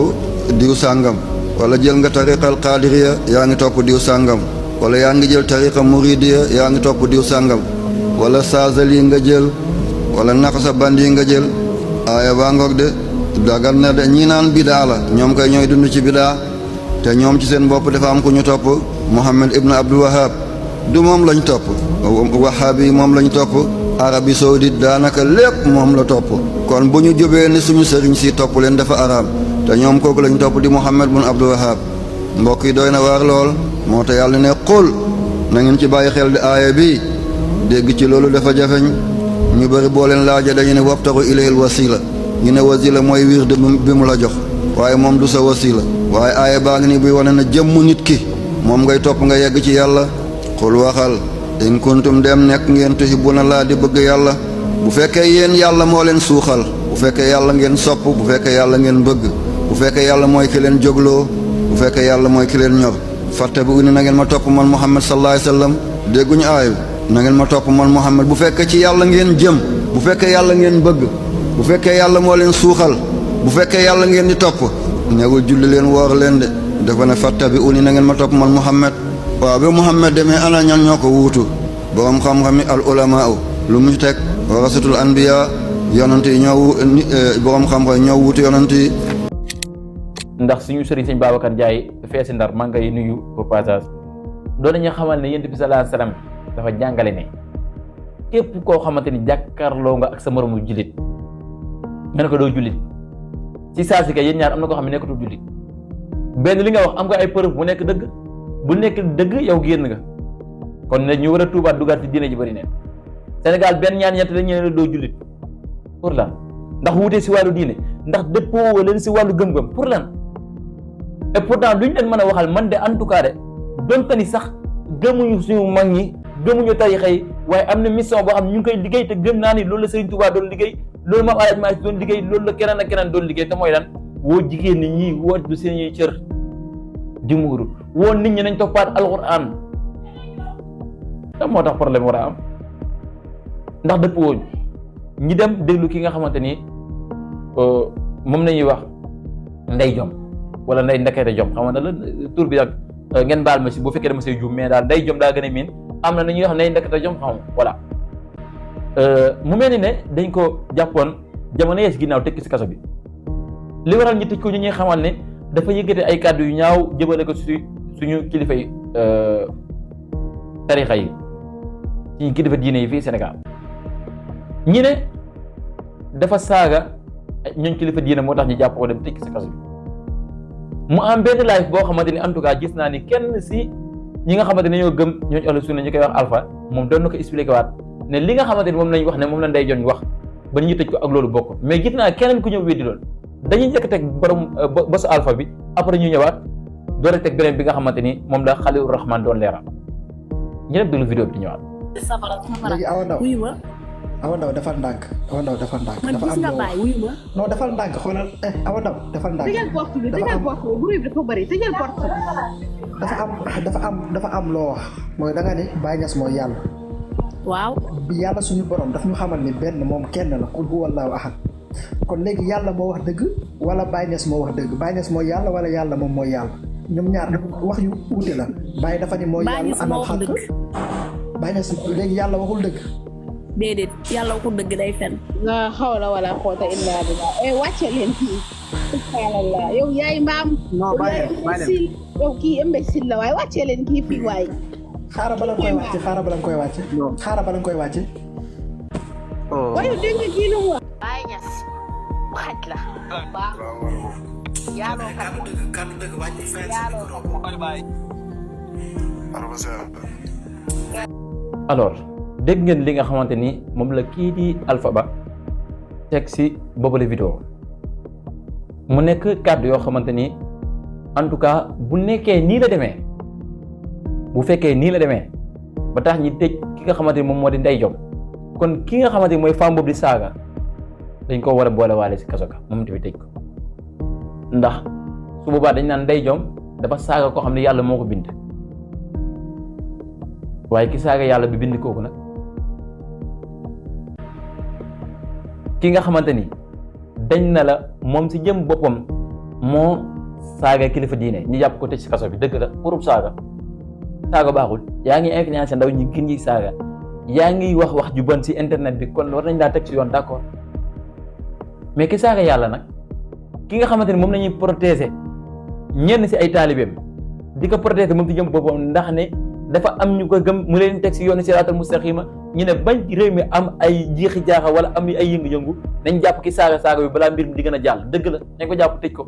diw sàngam wala jël nga tariqal qaadiriya yaa ngi topp diw sàngam wala yaa ngi jël tariqa muridiya yaa ngi topp diw sàngam wala saazali nga jël wala naqsa bandi nga jël aaya baa ngoog de dagal na de ñi naan bidaa la ñoom koy ñooy dund ci bidaa te ñoom ci seen bopp dafa am ku ñu topp Muhammad ibn Abdul Wahab du moom lañ topp wahabi moom lañ topp Arabie Saoudite daanaka lépp moom la topp kon bu ñu jubee ni suñu sëriñ si topp leen dafa araam te ñoom kooku lañ topp di Muhammad ibn Abdul Wahab mbokk yi doy na waar lool moo tax yàlla ne qul na ngeen ci bàyyi xel di aaya bi dégg ci loolu dafa jafeñ ñu bëri boo leen laaja dañu ne wabtaru ilayhil wasila ñu ne wasila mooy wird bi mu la jox waaye moom du sa wasila waaye aaya baa ngi ni buy wane na jëmm nit ki moom ngay topp nga yegg ci yàlla xul waxal in kuntum dem nekk ngeen tuhibbuna laa di bëgg yàlla bu fekkee yéen yàlla moo leen suuxal bu fekkee yàlla ngeen sopp bu fekkee yàlla ngeen bëgg bu fekkee yàlla mooy ki leen jógloo bu fekkee yàlla mooy ki leen ñor fattabi'uuni na ngeen ma topp man Muhammad sallallahu alayhi wa sallam dégguñu aayu na ngeen ma topp man Muhammad bu fekkee ci yàlla ngeen jëm bu fekkee yàlla ngeen bëgg bu fekkee yàlla moo leen suuxal bu fekkee yàlla ngeen di topp newul julli leen woor leen de dafa ne fattabi'uuni na ngeen ma topp man Muhammad waaw ba Muhammad demee ana ñan ñoo ko wuutu borom xam-xam yi al ulamaa lu mu teg warasatul anbiya yonent yi ñoo borom xam-xam ñoo wuutu yonent yi. ndax suñu sëriñ sëñ Babacar Ndiaye fee si Ndar maa ngay nuyu au passage doon nañu xamal ne yonent bi sallallahu alayhi wasallam dafa jàngale ne képp koo xamante ni jàkkaarloo nga ak sa moromu jullit nga ne ko doo jullit ci saa si kay yéen ñaar am na koo xam ne nekkatul jullit benn li nga wax am nga ay preuve bu nekk dëgg bu nekk dëgg yow génn nga kon ne ñu war a tuubaat dugaat ci diine ji bëri neen Sénégal benn ñaan ñett dañu ne doo jullit pour lan ndax wutee si wàllu diine ndax dëppoo leen si wàllu gëm-gëm pour lan et pourtant duñ leen mën a waxal man de en tout cas de donte ni sax gëmuñu suñu mag ñi gëmuñu tarixa yi waaye am na mission boo xam ñu ngi koy liggéey te gëm naa ni loolu la Serigne Touba doon liggéey loolu Maam Alaaji Maalik doon liggéey loolu la keneen ak keneen doon liggéey te mooy lan woo jigéen nit ñi woo du seen cër di muuru woo nit ñi nañ toppaat alxuraan da moo tax problème war a am ndax dëpp wooñu ñi dem déglu ki nga xamante ni moom nañuy wax Ndey Jom wala Ndey Ndekete Jom xam nga la tur bi nag ngeen baal ma si bu fekkee dama say juum mais daal Ndey Jom daa gën a miin am na ñuy wax Ndey Ndekete Jom xam voilà mu mel ni ne dañ ko jàppoon jamono yees ginnaaw tëkk si kaso bi li waral ñu tëj ko ñu ñuy xamal ne dafa yëkkate ay kàddu yu ñaaw jëmale ko suñu kilifa yi tarixa yi suñu kilifa diine yi fii Sénégal ñi ne dafa saaga ñooñ kilifa diine moo tax ñu jàpp ko dem tëj si kaso bi mu am benn live boo xamante ni en tout cas gis naa ni kenn si ñi nga xamante ne ñoo gëm ñooñu ahlu sunna ñu koy wax alpha moom doon na ko expliqué waat ne li nga xamante ni moom lañ wax ne moom la Ndey Jom wax ba ñu tëj ko ak loolu bokk mais gis naa keneen ku ñëw weddi loolu dañuy njëkk teg borom bosu alpha bi après ñu ñëwaat door a teg beneen bi nga xamante ni moom la Xalilu Rahman doon leeral ñu dem déglu vidéo bi di ñëwaat. léegi Awa Ndaw defal ndànk Awa Ndaw defal ndànk. dafa am loo non defal ndànk xoolal Awa Ndaw defal ndànk. tëjal porte bi bruit bi dafa bëri tëjal porte bi. dafa am loo wax mooy da nga ni Baye Niass mooy yàlla. waaw. yàlla suñu borom daf ñu xamal ni benn moom kenn la qul huwallaahu ahad. kon léegi yàlla moo wax dëgg wala Baye Niass moo wax dëgg Baye Niass mooy yàlla wala yàlla moom mooy yàlla ñoom ñaar wax yu uute la. Baye dafa ni mooy yàlla anal xaq Baye Niass léegi yàlla waxul dëgg. déedéet yàlla waxul dëgg day fen. la hawla wala quwwata illa billah. wàcce leen kii. subhanallah yow yaay mbaam. non bàyyi leen yow kii imbécile la waaye wàcce leen kii fii waay. xaaral bala nga koy wàcce. waaye dégg nga kii lu mu wax. Baye Niass xaj la. yaaloo alors dégg ngeen li nga xamante ni moom la kii di Alpha Ba teg si boobale vidéo mu nekk kàddu yoo xamante ni en tout cas bu nekkee nii la demee bu fekkee nii la demee ba tax ñi tëj ki nga xamante ni moom moo di Ndeye Diop kon ki nga xamante ni mooy femme boobu di saaga dañ ko war a boole waale si kaso ka moom tamit tëj ko ndax su boobaa dañ naan Ndeye Diop dafa saaga koo xam ne yàlla moo ko bind waaye ki saaga yàlla bi bind kooku nag ki nga xamante ni dañ na la moom si jëm boppam moo saaga kilifa diine ñu jàpp ko tëj si kaso bi dëgg la pour saaga baaxul yaa ngi influencé ndaw ñi gën ñi saaga yaa ngi wax ju bon si internet bi kon war nañ laa teg si yoon d'accord mais ki saaga yàlla nag ki nga xamante ni moom la ñuy protéger ñenn si ay taalibeem di ko protéger moom si jëm boppam ndax ne dafa am ñu ko gëm mu leen teg si yoonu siraatal mustaqima ñu ne bañ réew mi am ay jiixi jaaxa wala am ay yëngu-yëngu nañ jàpp ki saaga bi balaa mbir mi di gën a jàll dëgg la nañ ko jàpp tëj ko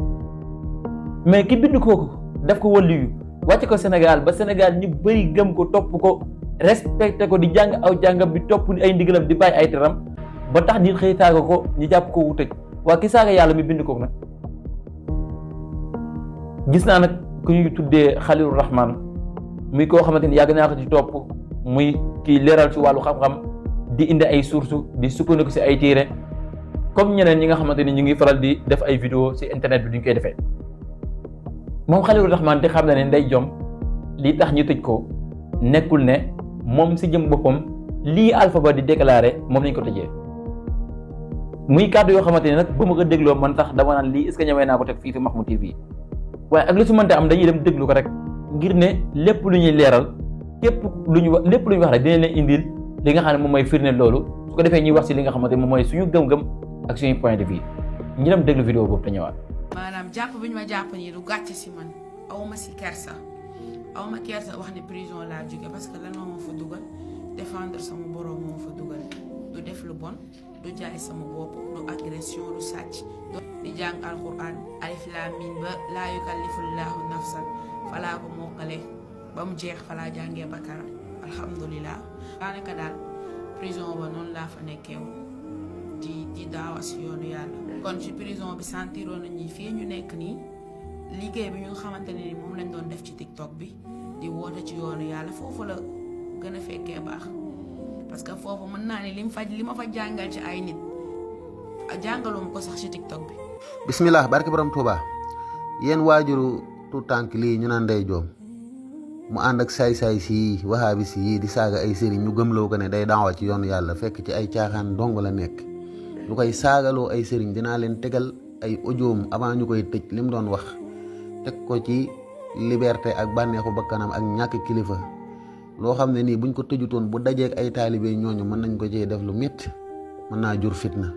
mais ki bind kooku daf ko wàllu wàcce ko Sénégal ba Sénégal ñu bëri gëm ko topp ko respecté ko di jàng aw jàngam bi topp ay ndigalam di bàyyi ay teram ba tax nit xëy saaga ko ñu jàpp ko wu tëj waa ki saaga yàlla mi bind kooku nag gis naa nag ku ñuy tuddee Xalilu Rahman muy koo xamante ni yàgg naa ko ci topp muy kii leeral ci wàllu xam-xam di indi ay sources di sukkandiku si ay téere comme ñeneen ñi nga xamante ni ñu ngi faral di def ay vidéo si internet bi duñ koy defee moom Xalilu Rahman te xam na ne Ndeye Diop lii tax ñu tëj ko nekkul ne moom si jëm boppam lii Alpha Ba di déclaré moom lañ ko tëjee muy kàddu yoo xamante ni nag ba ma ko dégloo man tax dama naan lii est-ce que ñëwee naa ko teg fii fi Mahmoud TV waaye ak lu si mënte am dañuy dem déglu ko rek ngir ne lépp lu ñuy leeral lépp lu ñu wax rek dinañ leen indil li nga xam ne moom mooy firnde loolu su ko defee ñuy wax si li nga xamante ne moom mooy suñu gëm-gëm ak suñu point de vue ñu dem déglu vidéo boobu te ñëwaat. maanaam jàpp bi ñu ma jàpp nii du gàcce si man awma si kersa wax ne prison laa jóge parce que lan moo ma fa dugal défendre sama borom moo ma fa dugal du def lu bon du jaay sama bopp du agression du sàcc di jàng alquran alif laam miim ba laa yukallifullahu nafsan falaa ko mokkale ba mu jeex falaa jàngee bakara alhamdulilah daanaka daal prison ba noonu laa fa nekkee di daawa si yoonu yàlla kon ci prison bi sentiroon nañu fii ñu nekk nii liggéey bi ñu nga xamante ne ni moom lañ doon def ci TikTok bi di woote ci yoonu yàlla foofu la gën a fekkee baax parce que foofu mën naa ne li ma fa jàngal ci ay nit jàngaluma ko sax ci TikTok bi. bismillah barke borom Touba yéen waajuru tout tànk lii ñu naan Ndeye Diop mu ànd ak saay-saay si waxaabi si yii di saaga ay sëriñ ñu gëmloo ko ne day daawa ci yoonu yàlla fekk ci ay caaxaan dong la nekk lu koy saagaloo ay sëriñ dinaa leen tegal ay audioom avant ñu koy tëj li mu doon wax teg ko ci liberté ak bànneexu bakkanam ak ñàkk kilifa loo xam ne nii buñ ko tëjutoon bu dajeek ay taalibe ñooñu mën nañ ko cee def lu métti mën naa jur fitna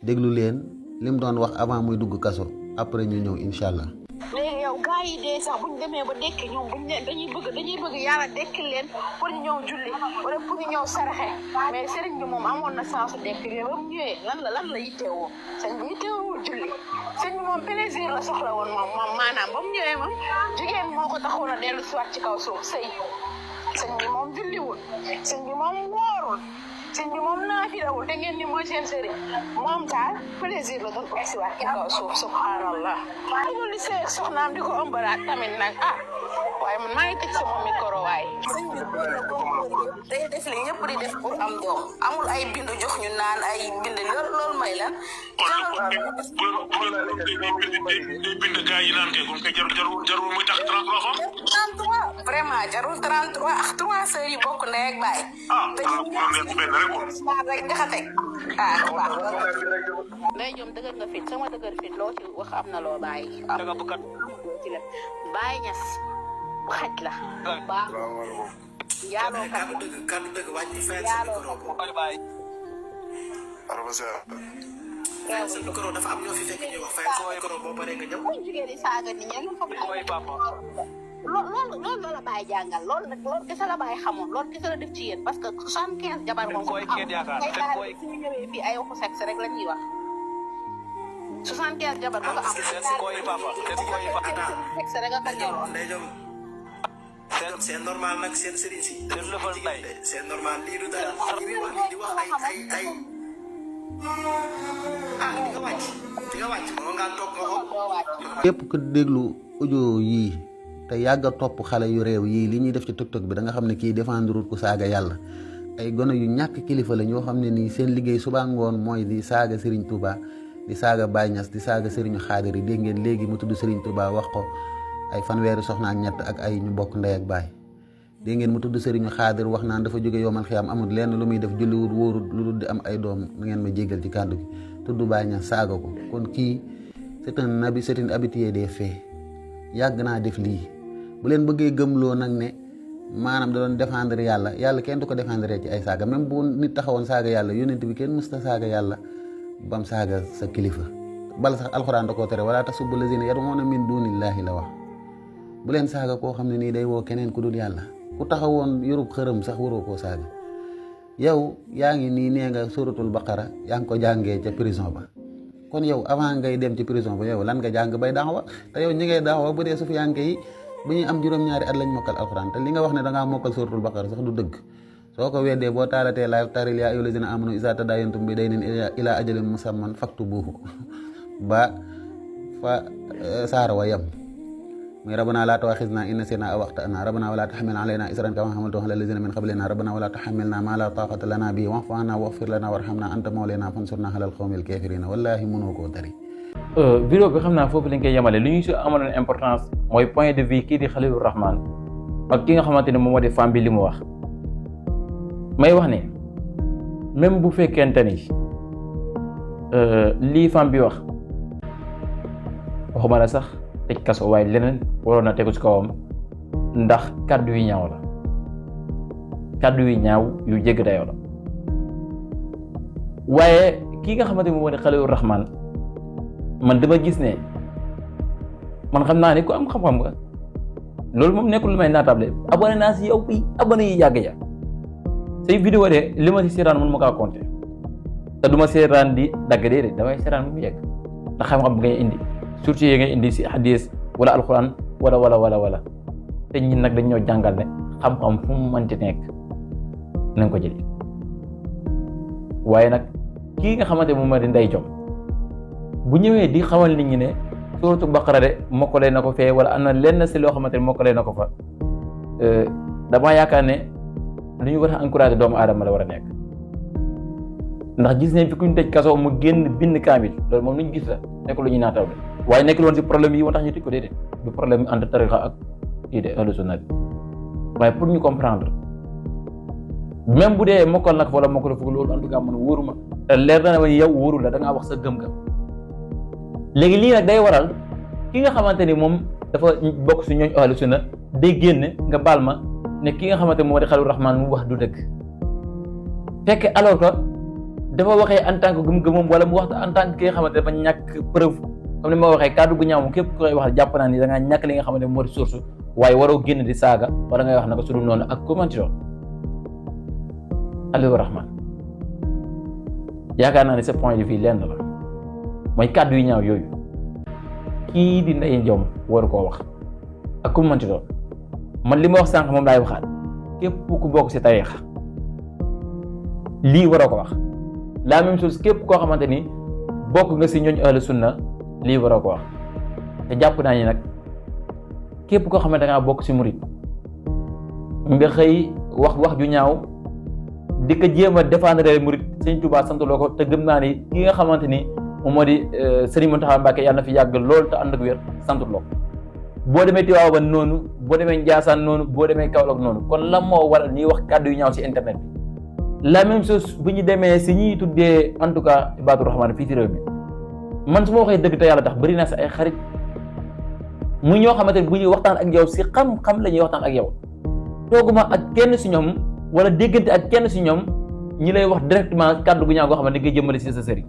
déglu leen li mu doon wax avant muy dugg kaso après ñu ñëw incha allah. léegi yow gars yi dee sax buñ demee ba dekki ñoom buñ ne dañuy bëgg yàlla dekki leen pour ñu ñëw julli wala pour ñu ñëw saraxe mais sëriñ bi moom amoon na sensu dekki bi ba mu ñëwee lan la yittewoo sëñ bi yittewoo julli sëñ bi moom plaisir la soxla woon moom maanaam ba mu ñëwee moom jigéen moo ko taxoon a dellu si waat ci kaw suuf sëy sëñ bi moom julliwul sëñ bi moom woorul sëñ bi moom naa fi rawul te ngeen ni mooy seen sëriñ moom daal plaisir la doon egsi waat ci kaw suuf subhanallah ñu li seeg soxnaam di ko ëmbalaat tamit nag waaye man maa ngi tëj sama micro waaye sëñ bi day def li ñëpp di def pour am doom amul ay bindu jox ñu naan ay bind loolu may lan day bind gars yi naan kay kon kay jarul muy tax 33 xam 33 vraiment jarul 33 ak 3 sœurs yu bokk ndey ak baay te rek jaxate waaw ndey ñoom dëgër nga fit sama dëgër fit loo ci wax am na loo bàyyi ci lépp bàyyi ñas xaj la baax yaaloo kaddu dëgg wàññi fayal sa micro fayal sa micro dafa am ñoo fi fekk ñuy wax fayal sa micro boo paree nga ñëw jigéen di saaga nit ñi loolu la bàyyi jàngal loolu kese la bàyyi xamoon loolu kese la def ci yéen parce que 75 jabar moom ko am kay suñu ñëwee fii ay waxu sexe rek la ñuy wax 75 jabar ba ko am sexe rek nga ñëw c'est normal nag seen sëriñ si c'est normal lii du dara di wax ay di nga wàcc moo nga toog nga xool képp ku déglu audio yii te yàgg a topp xale yu réew yii li ñuy def ci TikTok bi da nga xam ne kii défendre ku saaga yàlla ay gone yu ñàkk kilifa la ñoo xam ne nii seen liggéey suba ngoon mooy di saaga Serigne Touba di saaga Baye Niass di saaga Serigne Khadir yi dégg ngeen léegi mu tudd Serigne Touba wax ko ay fanweeri soxna ak ñett ak ay ñu bokk ndey ak baay dégg ngeen mu tudd Serigne Khadir wax naan dafa jóge yoomal xiyaam amul lenn lu muy def julliwut wóorut lu dul di am ay doom na ngeen ma jéggal ci kàddu gi tudd Baye Niass saaga ko kon kii c'est un habitué c'est une habituée des faits yàgg naa def lii bu leen bëggee gëmloo nag ne maanaam da doon défendre yàlla kenn du ko défendre ci ay saaga même bu nit taxawoon saaga yàlla yonent bi kenn mësta saaga yàlla bam saaga sa kilifa bala sax alxuraan da koo tere wala tasubbu lazina yad'una min dunillahi la wax bu leen saaga koo xam ne nii day woo keneen ku dul yàlla ku taxawoon yorub xërëm sax waroo koo saaga yow yaa ngi nii nee nga suratul baqara yaa ngi ko jàngee ca prison ba kon yow avant ngay dem ci prison ba yow lan nga jàng bay daawa te yow ñi ngay daawa bu dee sufiyanke yi bu ñuy am juróom-ñaari at lañ mokkal alxuraan te li nga wax ne da ngaa mokkal suratul baqara sax du dëgg soo ko weddee boo taalatee live taril yaa ayyuhal lazina amanu izaa tadaayantum bi daynin ilaa ajalin musamman faktubuuhu ba fa saara wa yam muy rabbana laa tu'aaxidnaa in nasiinaa aw axta'naa rabbana wa laa tahmil alaynaa isran kamaa hamaltahu alal laziina min qablinaa rabbana wa laa tuhammilnaa maa laa taaqata lanaa bihi wa'fu annaa waghfir lanaa warhamnaa anta mawlaanaa fansurnaa alal qawmil kaafiriin wallaahi mënoo koo tari. vidéo bi xam naa foofu lañ koy yemale li ñu si amaloon importance mooy point de vue kii di Khalilur Rahman ak ki nga xamante ne moom moo di femme bi li mu wax may wax ne même bu fekkente ni lii femme bi wax waxuma la sax tëj kaso waaye leneen waroon na tegu ci kawam ndax kàddu yu ñaaw la kàddu yu ñaaw yu jégg dayoo la waaye kii nga xamante ne moom moo di Khalilur Rahman man dama gis ne man xam naa ne ku am xam-xam nga loolu moom nekkul lu may naatable abonné naa si yow bi abonné yi yàgg ya say vidéo de li ma si seetaan mun ma kaa compter te du ma seetaan di dagg déedéet damay seetaan mu yegg ndax xam-xam bi ngay indi surtout yi ngay indi si hadis wala alquran wala te ñun nag dañ ñoo jàngal ne xam-xam fu mu mënti nekk nañ ko jëli waaye nag kii nga xamante moom ma di Ndeye Diom bu ñëwee di xamal nit ñi ne suuratu baqara de mokkale na ko fee wala am na lenn si loo xamante ne mokkale na ko fa damaa yaakaar ne lu ñu war a encourager doomu aadama la war a nekk ndax gis nañ fi ku ñu tëj kaso mu génn bind kaamil loolu moom lu ñu gis la nekk lu ñuy naataw de waaye nekkul woon si problème yi moo tax ñu tëj ko déedéet du problème entre tarixa ak kii de ahlu sunna bi waaye pour ñu comprendre même bu dee mokkal nag wala mokkal fukk loolu en tout cas man wóoruma te leer na ne yow wóorul la da ngaa wax sa gëm-gëm léegi lii nag day waral ki nga xamante ni moom dafa bokk si ñooñu ahlu sunna day génn nga baal ma ne ki nga xamante moo di Khalilur Rahman mu wax du dëgg fekk alors que dafa waxee en tant que gëm-gëmam wala mu wax en tant que ki nga xamante dafa ñàkk preuve comme ni ma waxee kàddu gu ñaaw moom képp ku koy wax jàpp naa ni da ngaa ñàkk li nga xamante moo di source waaye waroo génn di saaga wala ngay wax naka su dul noonu ak commenti doon Khalilur Rahman yaakaar naa ne ce point de vue lenn la mooy kàddu yu ñaaw yooyu kii di Ndeye Diom waru koo wax ak ku mënti doon man li ma wax sànq moom laay waxaat képp ku bokk si tariixa lii waroo ko wax. la même chose képp koo xamante ni bokk nga si ñooñ ahlu sunna lii waroo ko wax te jàpp naa ni nag képp koo xamante da ngaa bokk si murit nga xëy wax ju ñaaw di ko jéem a défendre murit Sëñ Tuubaa sant loo ko te gëm naa ni ki nga xamante ni moom moo di Sëriñ Muntaxa Mbàkke yàlla na fi yàgg lool te ànd ak wér sant loo boo demee Tiwaawan noonu boo demee Njaasaan noonu boo demee Kaolack noonu kon la moo waral ñuy wax kàddu yu ñaaw si internet bi. la même chose bu ñu demee si ñuy tuddee en tout cas Ibaadu Rahmaan fii ci réew mi man su ma waxee dëgg te yàlla tax bëri naa sa ay xarit mu ñoo xamante ne bu ñuy waxtaan ak yow si xam-xam la ñuy waxtaan ak yow tooguma ak kenn si ñoom wala déggante ak kenn si ñoom ñi lay wax directement kàddu gu ñaaw goo xamante ne ngay jëmale si sa sëriñ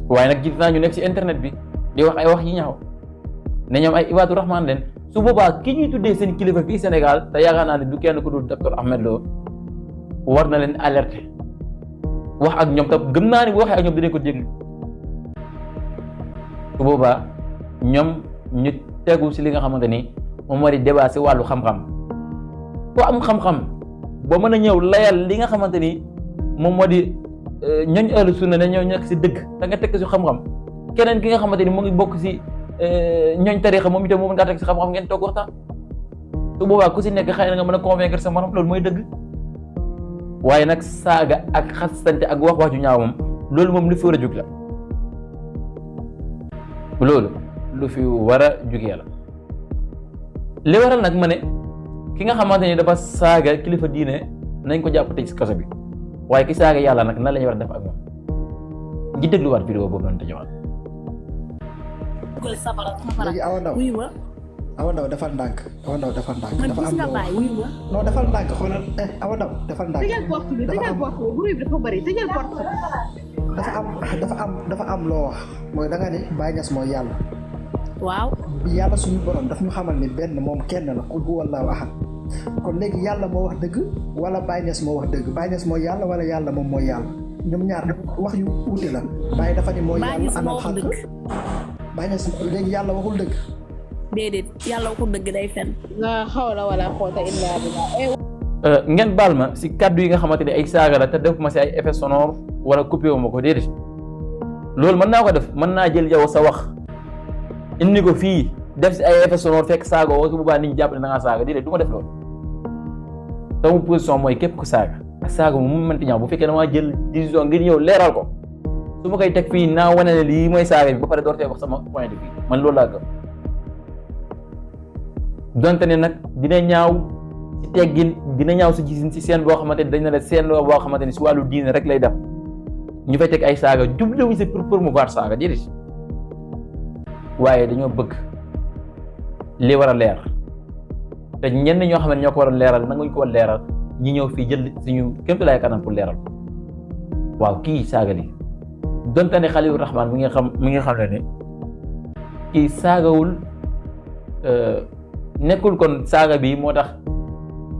waaye nag gis naa ñu nekk si internet bi di wax ay wax yi ñaaw ne ñoom ay Ibaadu Rahmaan leen. su boobaa ki ñuy tuddee seen kilifa fii Sénégal te yaakaar naa ne du kenn ku dul docteur Ahmed Lo war na leen alerter wax ak ñoom tam gëm naa ni bu waxee ak ñoom dinañ ko déglu su boobaa ñoom ñu tegu si li nga xamante ni moom moo di débat si wàllu xam-xam ku am xam-xam ba mën a ñëw layal li nga xamante ni moom moo di ñooñ ahlu sunna ne ñoo nekk si dëgg da nga tekk si xam-xam keneen ki nga xamante ni mu ngi bokk si ñooñ tarixa moom itam moom ngaa teg si xam-xam ngeen toog waxtaan su boobaa ku si nekk xëy na nga mën a convaincre sa morom loolu mooy dëgg waaye nag saaga ak xasante ak wax ju ñaaw moom loolu moom lu fi war a jug la loolu lu fi war a jugee la li waral nag ma ne ki nga xamante ni dafa saaga kilifa diine nañ ko jàpp tëj si kaso bi waaye ki saaga yàlla nag nan la ñu war a def ak moom ngi dégluwaat vidéo boobu noonu te ñëwaat. léegi Awa Ndaw defal ndànk dafa am non defal ndànk xoolal Awa Ndaw defal ndànk dafa am loo wax mooy da nga ne Baye Niass mooy yàlla waaw yàlla suñu borom daf ñu xamal ni benn moom kenn la qul huwallaahu ahad kon léegi yàlla moo wax dëgg wala Baye Niass moo wax dëgg Baye Niass mooy yàlla wala yàlla moom mooy yàlla ñoom ñaar wax yu uute la Baye dafa ni mooy yàlla anal xaq Baye Niass léegi yàlla waxul dëgg déedéet yàlla waxul dëgg day fen nga xawla wala xoota illa billah ngeen baal ma si kaddu yi nga xamante ne ay saaga la te def ma si ay effet sonore wala coupé wu ma ko déedéet loolu mën naa ko def mën naa jël yow sa wax indi ko fii def si ay effet sonore fekk saaga woo su boobaa nit ñi jàpp ne da ngaa saaga déedéet du ma def loolu sama position mooy képp ku saaga ak saaga mu mënti ñaaw bu fekkee damaa jël décision ngir ñëw leeral ko su ma koy teg fii naa wane ne lii mooy saaga bi ba pare door tee wax sama point de vue man loolu laa gëm donte ne nag dina ñaaw ci teggin dina ñaaw si gisin si seen boo xamante ni dañ ne la seen boo xamante ni si wàllu diine rek lay def ñu fay teg ay saaga jubluwuñ si pour promouvoir saaga déedéet waaye dañoo bëgg li war a leer te ñenn ñoo xam ne ñoo ko war a leeral nanguñ ko war a leeral ñi ñëw fii jël suñu kémtu lay kanam pour leeral waaw kii saaga li donte ne Xaliilu Rahmaan mi ngi xam ne kii saagawul nekkul kon saaga bi moo tax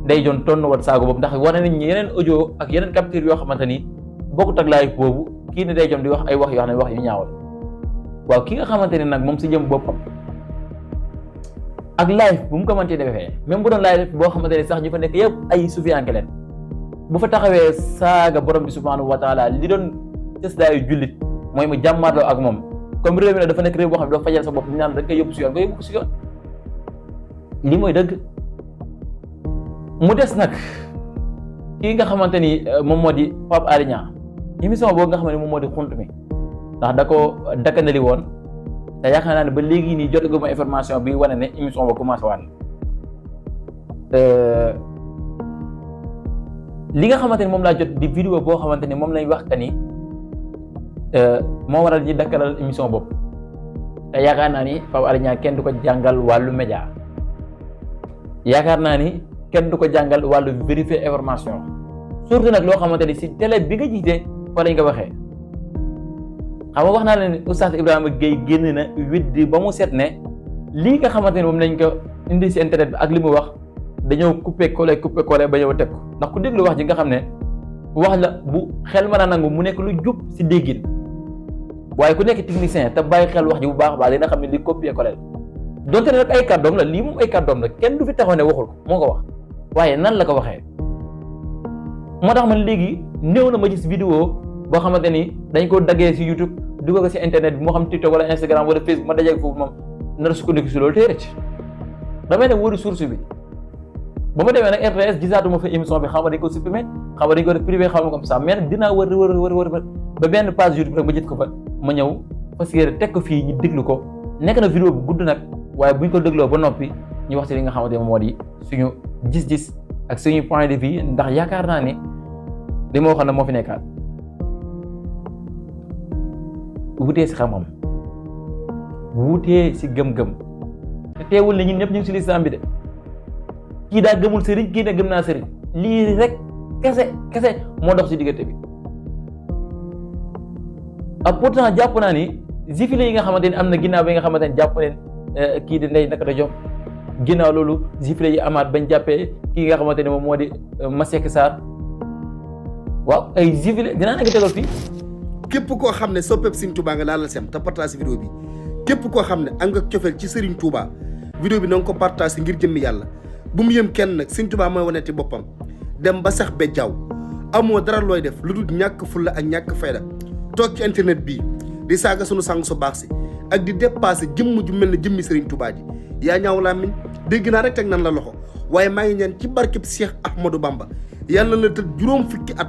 day joon tonn wat saaga boobu ndax wane nañ yeneen audio ak yeneen capture yoo xamante ni bokkut ak live boobu kii ne day joon di wax ay wax yoo xam ne wax yu ñaawal waaw ki nga xamante ne nag moom si jëm boppam ak live bu mu ko mënti defee même bu doon live boo xamante ne sax ñu fa nekk yëpp ay sufiyanke leen bu fa taxawee saaga borom bi subhanahu wa taala li doon cëslaayu jullit mooy mu jàmmaarloo ak moom comme réew mi nag dafa nekk réew boo xam ne dafa fajal sa bopp ñu naan da nga koy yóbbu si yoon nga yóbbu ko si yoon lii mooy dëgg mu des nag kii nga xamante ni moom moo di Pape Alé Niang émission boobu nga xam ne moom moo di xunt mi ndax da ko dakkandali woon te yaakaar naa ne ba léegi nii jotaguma information bi wane ne émission ba commencé waat li nga xamante ni moom laa jot di vidéo boo xamante ni moom lañ wax que ni moo waral ñi dakkalal émission boobu te yaakaar naa ni Pape Alé Niang kenn du ko jàngal wàllu média yaakaar naa ni kenn du ko jàngal wàllu vérifier information surtout nag loo xamante ni si télé bi nga jiite fa lañ ko waxee xam nga wax naa leen Oustaz Ibrahima Gueye génn na widdi ba mu set ne lii nga xamante ni moom lañ ko indi si internet bi ak li mu wax dañoo coupé collé ba ñëw teg ko ndax ku déglu wax ji nga xam ne wax la bu xel mën a nangu mu nekk lu jub si déggin waaye ku nekk technicien te bàyyi xel wax ji bu baax a baax dina xam ne li copier collé donte ne nag ay kàddoom la lii moom ay kàddoom la kenn du fi taxaw ne waxul ko moo ko wax waaye nan la ko waxee moo tax man léegi néew na ma gis vidéo boo xamante ni dañ ko daggee si YouTube dugal ko si internet bi moo xam TikTok wala Instagram wala Facebook ma dajeeg foofu moom nar a sukkandiku si loolu tey rëcc damay dem wëru source bi ba ma demee nag RTS gisaatuma fa émission bi xam nga dañ ko supprimer xam nga dañ ko def privé xam nga comme ça mais nag dinaa wër ba benn page YouTube rek ma jët ko fa ma ñëw parce que teg ko fii ñu déglu ko nekk na vidéo bu gudd nag waaye buñ ko dégloo ba noppi ñu wax ci li nga xamante ne moo di suñu gis-gis ak suñu point de vue ndax yaakaar naa ne li ma waxoon na moo fi nekkaat wutee si xam-xam wutee si gëm-gëm te teewul ne ñun ñëpp ñu ngi si lislaam bi de kii daa gëmul sëriñ kii ne gëm naa sëriñ lii rek kese moo dox si diggante bi ak pourtant jàpp naa ni zifile yi nga xamante ni am na ginnaaw bi nga xamante ni jàpp neen kii di Ndeye Naka Diop ginnaaw loolu zifile yi amaat bañ jàppee kii nga xamante ni moom moo di Masseck Sarr waaw ay zifile dinaa nekk tegal fii. képp koo xam ne soppeeku Serigne Touba nga laalal sem te partage vidéo bi képp koo xam ne am nga cofeel ci Serigne Touba vidéo bi na nga ko partage ngir jëmmi yàlla bu mu yëm kenn nag Serigne Touba mooy waneti boppam dem ba sax be jaww amoo dara looy def lu dul ñàkk fulla ak ñàkk fayda toog ci internet bii di saaga sunu sang su baax si ak di dépassé jëmm ju mel ne jëmmi Serigne Touba ji yaa ñaaw làmmiñ dégg naa rek teg nan la loxo waaye maa ngi ñaan ci barkeb Cheikh Ahmadou Bamba yàlla na la tëdd juróom fukki at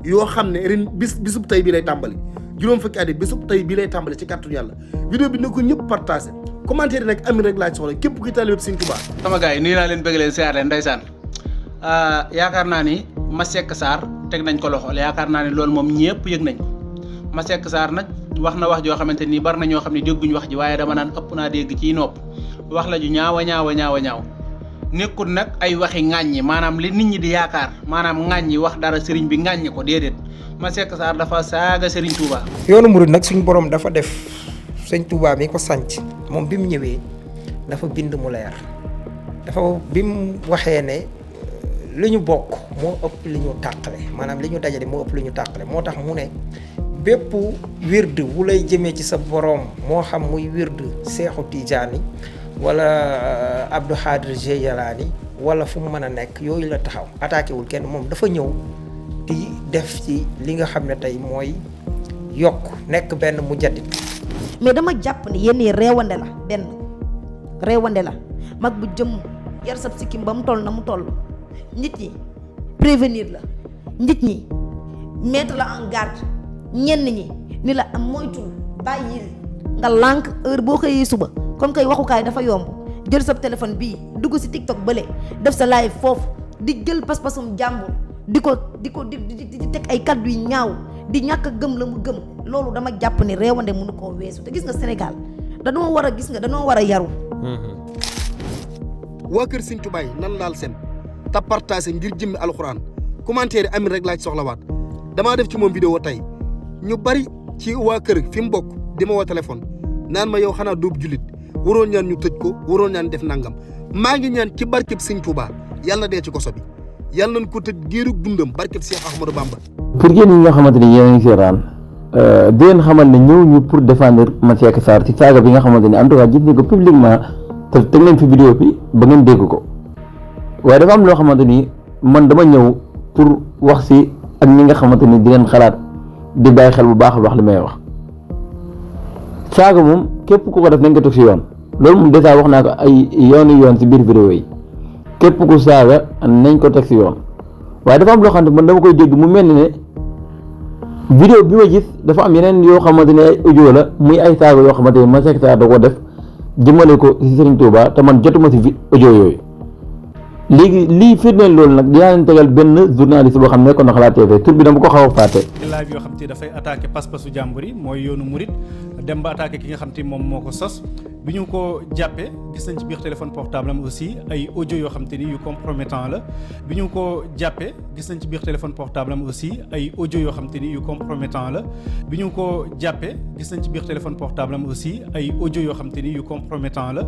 yoo xam ne ren bisub tey bii lay tàmbali juróom fukki at yi bisub tey bii lay tàmbali ci kàttanu yàlla vidéo bi na ko ñëpp partagé commentaire nag amin rek laaj soxla képp kuy taalibe Serigne Touba. sama gars yi nii naa leen bëgg leen siyaar leen ndeysaan yaakaar naa ni Masseck Sarr teg nañ ko loxo yaakaar naa ni loolu moom ñëpp yëg nañ ko Masseck Sarr nag wax na wax joo xamante ni bari na ñoo xam ne dégguñ wax ji waaye dama naan ëpp naa dégg ciy nopp wax la ju ñaaw nekkul nag ay waxi ŋàññi maanaam li nit ñi di yaakaar maanaam ŋàññi wax dara sëriñ bi ŋàññi ko déedéet Masseck Sarr dafa saaga sëriñ Touba. yoonu murid nag suñu borom dafa def sëñ Touba mi ko sanc moom bi mu ñëwee dafa bind mu leer dafa bi mu waxee ne li ñu bokk moo ëpp li ñu tàqale maanaam li ñu dajale moo ëpp li ñu tàqale moo tax mu ne bépp wird wu lay jëmee ci sa borom moo xam muy wird Seexu Tijaani wala Abdou Khadir Jeylaani wala fu mu mën a nekk yooyu la taxaw attaqué wul kenn moom dafa ñëw di def ci li nga xam ne tey mooy yokk nekk benn mujaddid. mais dama jàpp ne yéen yi réewande la benn réewande la mag bu jëm yar sab sikkim ba mu toll na mu toll nit ñi prévenir la nit ñi mettre la en garde ñenn ñi ni la am moytul bàyyil nga lànk heure boo xëyee suba comme kay waxukaay dafa yomb jël sa téléphone bii dugg si TikTok bële def sa live foofu di jël pas-pasum jàmbur di teg ay kaddu yu ñaaw di ñàkk a gëm la mu gëm loolu dama jàpp ni réewande mënu koo weesu te gis nga Sénégal danoo war a yaru. waa kër Serigne Touba yi nan laal seen te partagé ngir jëmmi alxuraan commentaire yi amin rek laaj soxlawaat damaa def ci moom vidéo tey ñu bari ci waa kër fi mu bokk di ma woo téléphone naan ma yow xanaa doobu jullit waroon ñaan ñu tëj ko waroon ñaan def nangam maa ngi ñaan ci barkeb Serigne Touba yàlla na dee ci koso bi yàlla nañ ko tëj géerug dundam barkeb Cheikh Ahmadou Bamba. pour yéen ñi nga xamante ni yéen a ngi seetaan di leen xamal ne ñëw ñu pour défendre Masseck Sarr ci saaga bi nga xamante ni en tout cas gis nañ ko publiquement te teg nañ fi vidéo bi ba ngeen dégg ko waaye dafa am loo xamante ni man dama ñëw pour wax si ak ñi nga xamante ni di leen xalaat di bàyyi xel bu baax a baax li may wax saaga moom képp ku ko def nañ ko teg si yoon loolu moom dèjà wax naa ko ay yoon si biir vidéo yi képp ku saaga nañ ko teg si yoon waaye dafa am loo xam ne man dama koy dégg mu mel ni ne vidéo bi ma gis dafa am yeneen yoo xamante ne ay audio la muy ay saaga yoo xamante ne Masseck Sarr da ko def jëmale ko si Serigne Touba te man jotuma si audio yooyu léegi lii firndeel loolu nag dinaa leen tegal benn journaliste boo xam ne nekkoon na Xalaat TV tur bi dama ko xaw a fàtte. live yoo xam te dafay attaqué pas-pasu jàmbur yi mooy yoonu murit dem ba attaqué ki nga xam te moom moo ko sos bi ñu ko jàppee gis nañ ci biir téléphone portable am aussi ay audio yoo xam te ni yu compromettant la bi ñu ko jàppee gis nañ ci biir téléphone portable am aussi ay audio yoo xam te ni yu compromettant la bi ñu ko jàppee gis nañ ci biir téléphone portable am aussi ay audio yoo xam te ni yu compromettant la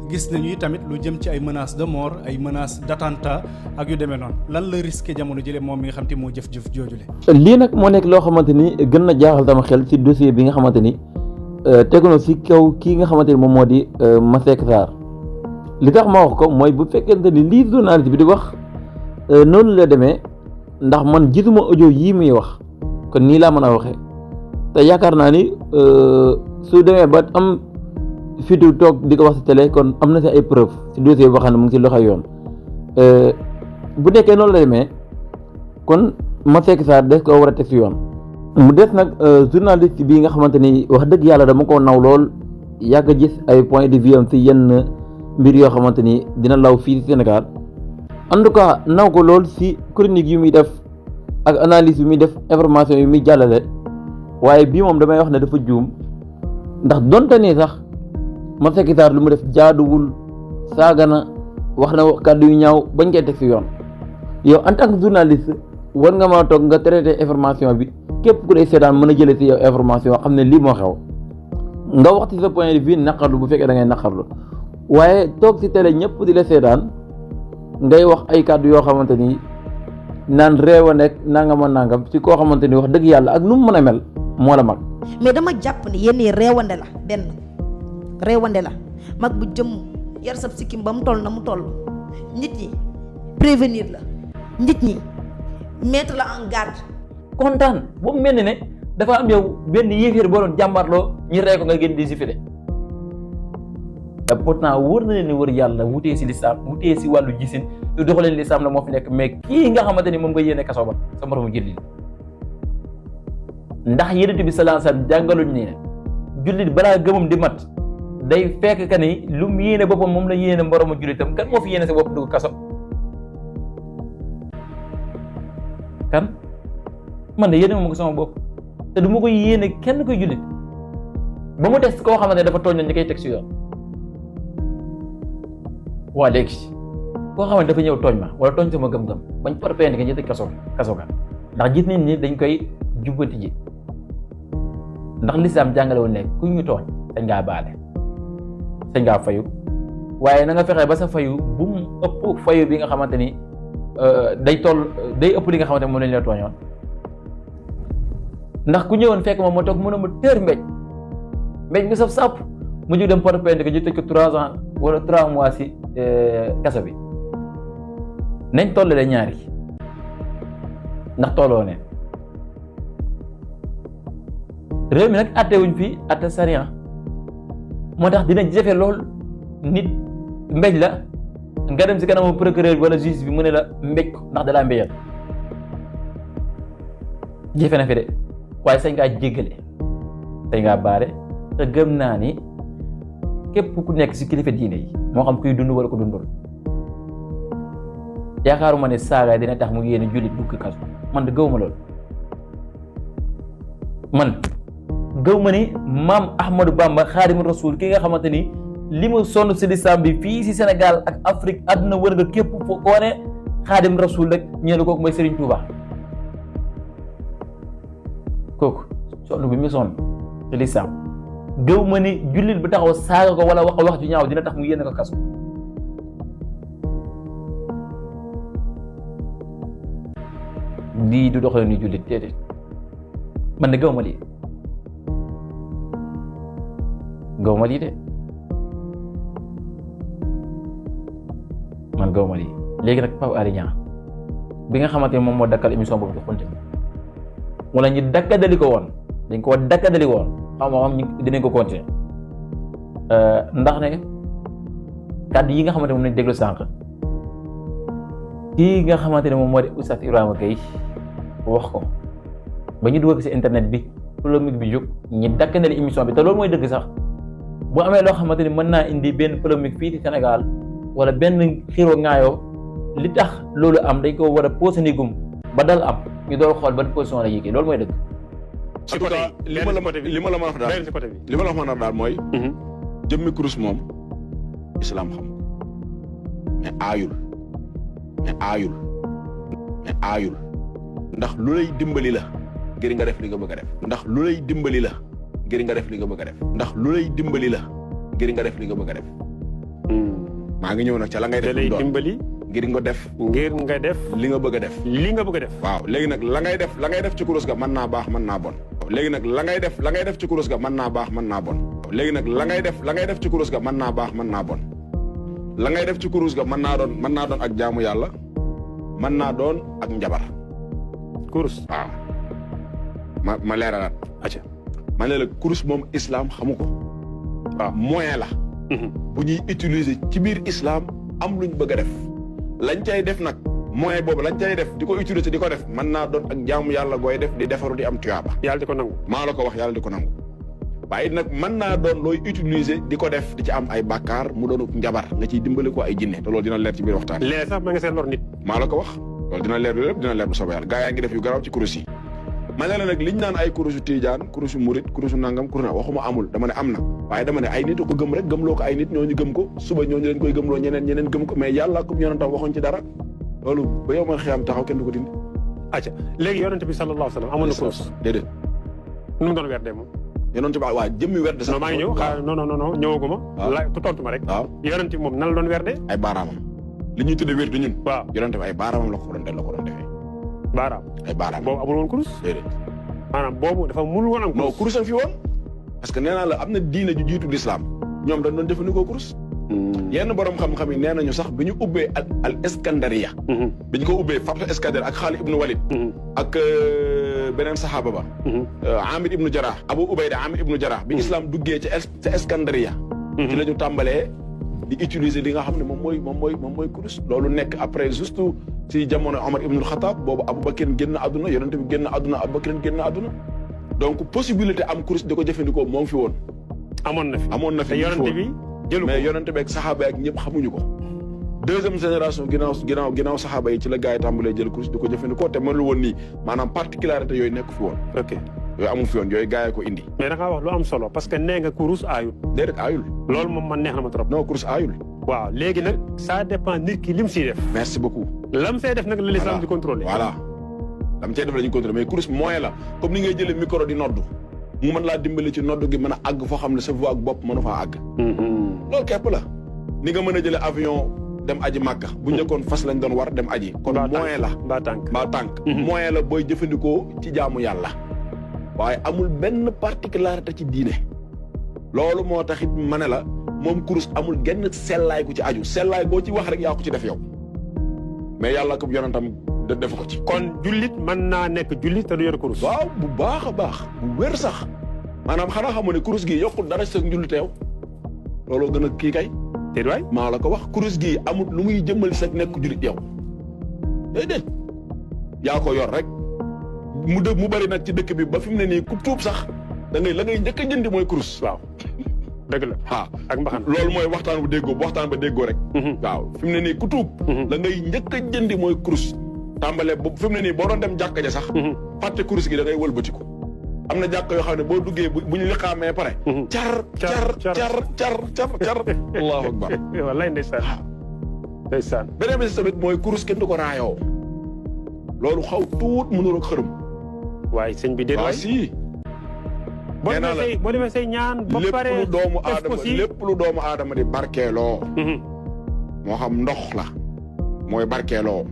gis nañu tamit lu jëm ci ay menaces de mort ay menaces d'attentat ak yu demee noonu lan la risqué jamono jële moom mi nga xam te moo jëf-jëf joojule. lii nag moo nekk loo xamante ni gën na jaaxal sama xel ci dossier bi nga xamante ni tegu na si kaw kii nga xamante ni moom moo di Masseck Sarr li tax ma wax ko mooy bu fekkente ni lii journaliste bi di wax noonu la demee ndax man gisuma audio yii muy wax kon nii laa mën a waxee te yaakaar naa ni su demee ba am fitu toog di ko wax si télé kon am na si ay preuve si dossier boo xam ne mu ngi si loxoy yoon bu nekkee noonu la demee kon Masseck Sarr des ko war a teg si yoon mu des nag journaliste bii nga xamante ni wax dëgg yàlla dama ko naw lool yàgg a gis ay point de vue am si yenn mbir yoo xamante ni dina law fii si Sénégal en tout cas naw ko lool si chronique yu muy def ak analyse yu muy def information yu muy jàllale waaye bii moom damay wax ne dafa juum ndax donte ni sax Masseck Sarr lu mu def jaaduwul saaga na wax na kàddu yu ñaaw bañ koy teg si yoon yow en tant que journaliste war nga mën a toog nga traité information bi képp ku dee seetaan mën a jëlee si yow information xam ne lii moo xew nga wax ci sa point de vue naqarlu bu fekkee da ngay naqarlu waaye toog si télé ñëpp di la seetaan ngay wax ay kàddu yoo xamante ni naan réew a nekk nangam a nangam ci koo xamante ni wax dëgg yàlla ak nu mu mën a mel moo la mag. mais dama jàpp ni yéen ñii réewande la benn réewande la mag bu jëm yar sab sikkim ba mu toll na mu toll nit ñi prévenir la nit ñi mettre la en garde. kontaan ba mu mel ni ne dafa am yow benn yéeféer boo doon jàmbaarloo ñu rey ko nga gën di sifile pourtant wóor na leen ni wër yàlla wutee si lislaam wutee si wàllu gisin te doxaleen lislaam la moo fi nekk mais kii nga xamante ni moom nga yéene kaso ba sa moromu jullit ndax Yonent bi sallallahu alayhi wasallam jàngaluñ ni ne jullit balaa gëmam di mat day fekk ka ni lu mu yéene boppam moom la yéene moromu jullitam kan moo fi yéene sa bopp dugg kaso kan man de yéene ma ko sama bopp te du ma koy yéene kenn koy jullit ba mu des koo xamante ne dafa tooñ na ñi koy teg si yoon waa léegi koo xamante dafa ñëw tooñ ma wala tooñ sama gëm-gëm bañ parpende nga ñu tëj kaso ga ndax gis nañ ni dañ koy jubbanti ji ndax lislaam jàngale woon ne ku ñu tooñ sañ ngaa baale sañ ngaa fayu waaye na nga fexe ba sa fayu bu mu ëpp fayu bi nga xamante ni day ëpp li nga xamante ni moom lañ la tooñoon ndax ku ñëwoon fekk ma toog mën a ma tër mbéj mi saf sàpp mu jóg dem parpende nga ñu tëj ko 3 ans wala 3 mois si kaso bi nañ tollale ñaari ndax tolloo ne réew mi nag atte wuñ fii atte sariya moo tax dina jafe lool nit mbéj la nga dem si kanamu procureur wala juge bi mu ne la mbéj ko ndax dalaa mbéjal jafe na fi de waaye sañ ngaa jéggale sañ ngaa baare te gëm naa ni képp ku nekk si kilifa diine yi moo xam kuy dund wala ko dundul yaakaaruma ne saaga dina tax mu yéene jullit dugg kaso man de gëwuma loolu man gëwuma ni maam Ahmadou Bamba Xaadimu Rasuul ki nga xamante ni li mu sonn si lislaam bi fii si Sénégal ak Afrique àdduna wër nga képp foo ko wane Xaadimu Rasuul rek ñeelu kooku mooy Serigne Touba kooku sonn bi mu sonn si lislaam gëw ma ni jullit bi taxaw saaga ko wala wax ju ñaaw dina tax mu yéene ko kaso lii du doxee ni jullit déedéet man de gëw ma lii de man gëw ma lii léegi nag Pape Alé Niang bi nga xamante ne moom moo dakkal émission boobu di continue wala ñu dakkadali ko woon dañ ko dakkadali woon xam dinañ ko continuer ndax ne kàddu yi nga xamante ne moom lañ déglu sànq kii nga xamante ne moom moo di Oustaz Ibrahima Gueye wax ko ba ñu dugal si internet bi polémique bi jóg ñi dakkandali émission bi te loolu mooy dëgg sax bu amee loo xamante ni mën naa indi benn polémique fii ci Sénégal wala benn xiiroo ŋaayoo li tax loolu am dañ ko war a posé nigum ba dal am ñu doon xool ban position la yéegee loolu mooy dëgg. en tout cas li ma la mën a wax daal mooy jëmmi kurus moom islam xam mais aayul ndax lu lay dimbali la ngir nga def li nga bëgg a def ndax lu lay dimbali la ngir nga def li nga bëgg a def ndax lu lay dimbali la ngir nga def li nga bëgg a def maa ngi ñëw nag ca la ngay def lay dimbali ngir nga def li nga bëgg a def waaw léegi nag la ngay def ci kurus ga mën naa baax mën naa bon léegi nag la ngay def ci kurus ga mën naa baax mën naa bon léegi nag la ngay def ci kurus ga mën naa baax mën naa bon la ngay def ci kurus ga mën naa doon ak jaamu yàlla mën naa doon ak njabar kurus waaw ma leeralaat acca ma ne la kurus moom islam xamu ko waaw moyen la bu ñuy utiliser ci biir islam am luñ bëgg a def lañ cay def nag moyen boobu lañ cay def di ko utiliser di ko def mën naa doon ak jaamu yàlla gooy def di defaru di am tuyaaba yàlla di ko nangu maa la ko wax yàlla di ko nangu waaye nag mën naa doon looy utiliser di ko def di ci am ay bàkkaar mu doon njabar nga ciy dimbali ko ay jinne te loolu dina leer ci biir waxtaan léegi sax ma nga seen lor nit maa la ko wax loolu dina leer lépp dina leer bu soobee yàlla gaa yaa ngi def yu garaaw ci kurus yi ma ne la nag liñ naan ay kurusu tiijaan kurusu murit kurusu nangam kuruna waxuma amul dama ne am na waaye dama ne ay nit a ko gëm rek gëmloo ko ay nit ñooñu gëm ko suba ñooñu leen koy gëmloo ñeneen gëm ko mais yàlla ko yonentam waxoon ci dara loolu ba yow ma xiyam taxaw kenn du ko dindi acca léegi yonente bi sallallahu alayhi wa sallam amoon na kurus déedéet nu mu doon werdee moom yonente bi waa jëmmi werde sax non maa ngi ñëw non ñëwaguma la ku tontu ma rek waaw yonente bi moom nan la doon werdee ay baaraamam li ñuy tuddee wérdu ñun waaw yonente bi ay baaraamam la ko doon defee baaraam ay baaraam boobu amul woon kurus déedéet maanaam boobu dafa mënul woon am kurus non kurus am fi woon parce que nee naa la am na diine ju jiitu l'islam ñoom dañ doon jëfandikoo kurus yenn borom xam-xam yi nee nañu sax bi ñu ubbee al Iskandariya bi ñu ko ubbee Fathu Iskandar ak Xaalid ibnu Walid ak beneen saxaaba ba Amir ibnu Jarah Abu Ubayda Amir ibnu Jarah bi islam duggee ca Iskandariya ci la ñu tàmbalee di utiliser li nga xam ne moom mooy kurus loolu nekk après juste ci jamono Omar ibnul Xataab boobu Abubakar génn àdduna yonente bi génn àdduna Abubakar génn àdduna donc possibilité am kurus di ko jëfandikoo moo ngi fi woon amoon na fi yonente bi jëlu mais yonente bi ak saxaaba yi ak ñëpp xamuñu ko deuxième génération ginnaaw saxaaba yi ci la gars yi tàmbalee jël kurus di ko jëfandikoo te mënul woon nii maanaam particularité yooyu nekk fi woon ok yooyu amul fi woon yooyu gars yi ko indi mais da ngaa wax lu am solo parce que nee nga kurus aayul déedéet aayul loolu moom man neex na ma trop non kurus aayul waaw léegi nag ça dépend nit ki lim siy def merci beaucoup lam see def nag la l'islam di contrôler voilà lam see def la ñu contrôler mais kurus moyen la comme ni ngay jëlee micro di noddu mu mën laa dimbali ci noddu gi mën a àgg foo xam ne sa voix ak bopp mënu faa àgg loolu képp la ni nga mën a jëlee avion dem aji màkka bu njëkkoon fas lañ doon war dem aji kon moyen la mbaa tànk moyen la booy jëfandikoo ci jaamu yàlla waaye amul benn particularité ci diine loolu moo taxit ma ne la moom kurus amul genn sellaay ku ci aju sellaay boo ci wax rek yaa ko ci def yow mais yàlla ko yonentam def ko ci kon jullit mën naa nekk jullit te du yor kurus waaw bu baax a baax bu wér sax maanaam xanaa xamu ne kurus gi yokkul dara sa njullit yow looloo gën a kii kay te waay maa la ko wax kurus gi amul lu muy jëmmal sa nekk jullit yow déedéet yaa ko yor rek mu bëri nag ci dëkk bi ba fi mu ne nii ku tuub sax la ngay njëkk a jëndi mooy kurus waaw dëgg la ak mbaxana loolu mooy waxtaan ba déggoo rek waaw fi mu ne nii ku tuub la ngay njëkk a jëndi mooy kurus tàmbalee ba fi mu ne nii boo doon dem jàkka ja sax fàtte kurus gi da ngay wëlbatiku am na jàkk yoo xam ne boo duggee bu ñu liqaamee pare car allahu akbar wallaay ndeysaan beneen bi si tamit mooy kurus kenn du ko raayoo loolu xaw tuut mënul ak xërëm waaye sëñ bi déet waay si boo demee say ñaan ba pare lépp lu doomu aadama di barkeeloo moo xam ndox la mooy barkeeloo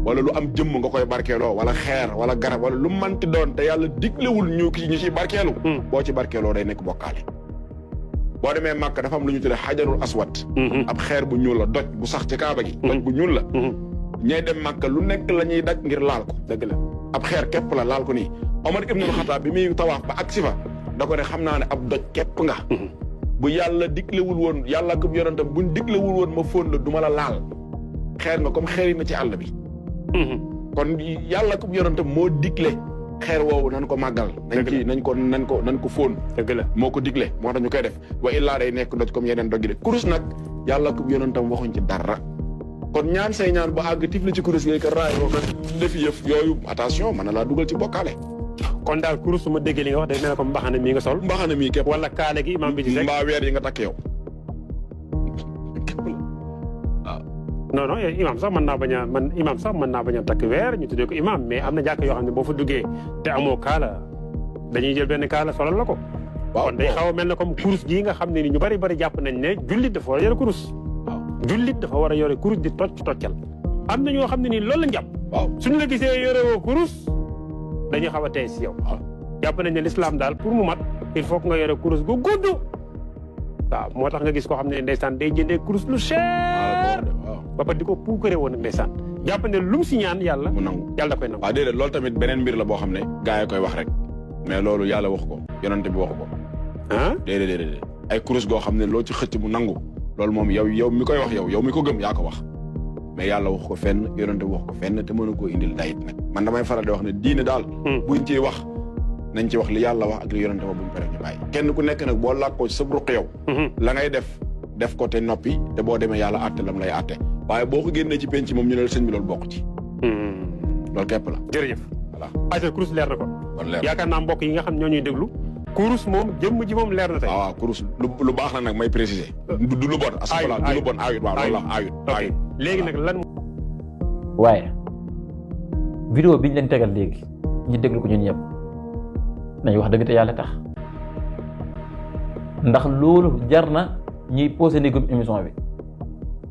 wala lu am jëmm nga koy barkeeloo wala xeer wala garab wala lu manti doon te yàlla diglewul ñu ci barkeelu boo ci barkeeloo day nekk bokkaale boo demee Màkka dafa am lu ñu tuddee xajarul aswad ab xeer bu ñuul la doj bu sax ci kaaba gi doj bu ñuul la ñay dem Màkka lu nekk la ñuy daj ngir laal ko dëgg la ab xeer képp la laal ko nii Omar ibnul Xataab bi muy tawaaf ba agsi fa da ko ne xam naa ne ab doj képp nga bu yàlla diglewul woon yàlla ko yonentam buñ diglewul woon ma fóon la du ma la laal xeer nga comme xeer yi na ci àll bi kon yàlla ko yonentam moo digle xeer woowu nan ko màggal nañ ko fóon dëgg la moo ko digle moo tax ñu koy def wa illaa day nekk doj comme yeneen doj de kurus nag yàlla ko yonentam waxuñ ci dara kon ñaan say ñaan ba àgg tifli ci kurus gi ka raay woo ka defi yëf yooyu attention mën na laa dugal ci bokkaale kon daal kurus su ma déggee li nga wax day mel ne comme mbaxana mii nga sol mbaxana mii képp wala kaale gi imaam bi ci rek mbaa weer yi nga takk yow non imaam sax mën naa bañ a takk weer ñu tuddee ko imaam mais am na jàkk yoo xam ne boo fa duggee te amoo kaala dañuy jël benn kaala solal la ko kon day xaw a mel ne comme kurus gii nga xam ne ni ñu bari jàpp nañ ne jullit dafa war a yore kurus jullit dafa war a yore kurus di toccal am na ñoo xam ne nii loolu lañ jàpp suñu la gisee yore woo kurus dañuy xaw a tey si yow jàpp nañ ne l'islam daal pour mu mat il faut que nga yore kurus gu gudd waaw moo tax nga gis koo xam ne ndeysaan day jëndee kurus lu cher ba pare di ko puukare woon ndeysaan jàpp ne lu mu si ñaan yàlla mu nangu yàlla da koy nangu. waaw déedéet loolu tamit beneen mbir la boo xam ne gaa yi koy wax rek mais loolu yàlla wax ko yonante bi waxu ko ah déedéet ay kurus goo xam ne loo ci xëcc mu nangu loolu moom yow mi koy wax yow mi ko gëm yaa ko wax mais yàlla wax ko fenn yonante bi wax ko fenn te mënu koo indil dayit nag man damay faral di wax ne diine daal buñ ciy wax nañ ci wax li yàlla wax ak li yonante ba buñ pare ñu bàyyi kenn ku nekk nag boo làkkoo ci sa ruq yow la ngay def ko te noppi te boo demee yàlla àtte lam lay àtte waaye boo ko génnee ci penc moom ñu ne la sëñ bi loolu bokk ci loolu képp la jërëjëf voilà ayca kurus leer na ko kon leer yaakaar naa mbokk yi nga xam ñoo ñuy déglu kurus moom jëmm ji moom leer na tey waaw kurus lu baax la nag may préciser du lu bon asafala du lu bon aayut waaw loolu la aayut léegi nag lan waaye vidéo biñ leen tegal léegi ñu déglu ko ñun ñëpp nañ wax dëgg te yàlla tax ndax loolu jar na ñuy posé ndigum émission bi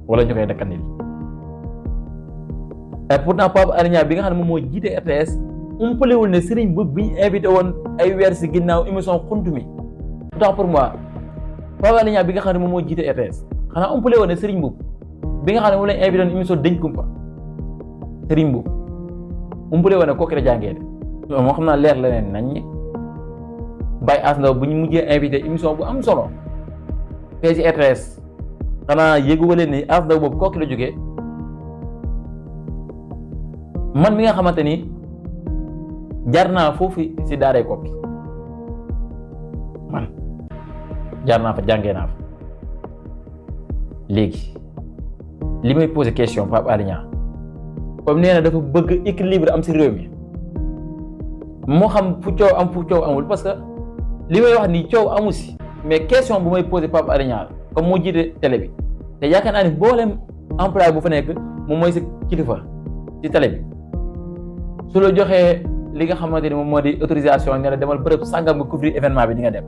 wala ñu koy dakkandil et pourtant Pape Alé Niang bi nga xam ne moom moo jiite RTS umpalewul ne Serigne Mboup bi ñu invité woon ay weer si ginnaaw émission xuntu mi pourtant pour moi Pape Alé Niang bi nga xam ne moom moo jiite RTS xanaa umpale woon ne Serigne Mboup bi nga xam ne moom lañ invité woon émission Deñ Kumpa Serigne Mboup umpale woon ne kooku la jàngee de moo xam naa leer la leen nañ Baye As Ndaw bu ñu mujjee invité émission bu am solo fee si RTS xanaa yëgu leen ni As Ndaw boobu kooku la jógee man mi nga xamante ni jaar naa foofu si daaray Kokki man jaar naa fa jàngee naa fa léegi li may posé question Pape Alé Niang comme nee na dafa bëgg équilibre am si réew mi moo xam fu coow am fu coow amul parce que li may wax nii coow amu si mais question bu may posé Pape Alé Niang comme moo jiite télé bi te yaakaar naa ni mboolem employé bu fa nekk moom mooy si kilifa ci télé bi su la joxee li nga xamante ni moom moo di autorisation ne la demal bërëb sàngam nga couvrir événement bi di nga dem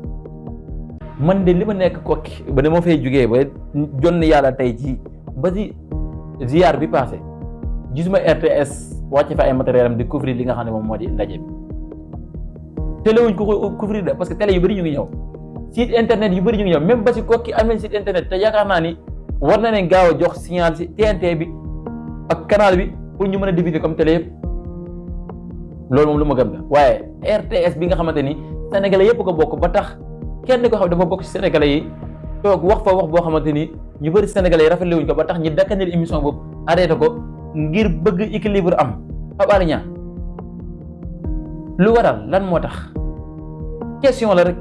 man de li ma nekk Kokki ba dama fay jugee ba jonn yàlla tey jii ba si ziar bi passé gisuma RTS wàcce fa ay matériel am di couvrir li nga xam ne moom moo di ndaje bi télé wuñ ko couvrir de parce que télé yu bëri ñu ngi ñëw site internet yu bëri ñu ngi ñëw même ba si Kokki am nañ site internet te yaakaar naa ni war na leen gaaw a jox signal si TNT bi ak canal bi pour ñu mën a diffuser comme télé yëpp loolu moom lu ma gëm la waaye RTS bi nga xamante ni sénégalais yëpp ko bokk ba tax kenn ko xam dafa bokk ci sénégalais yi toog wax fa wax boo xamante ni ñu bëri sénégalais yi rafetlu wuñ ko ba tax ñi dakkaneel émission boobu arrêté ko ngir bëgg équilibre am Pape Alé Niang lu waral lan moo tax question la rek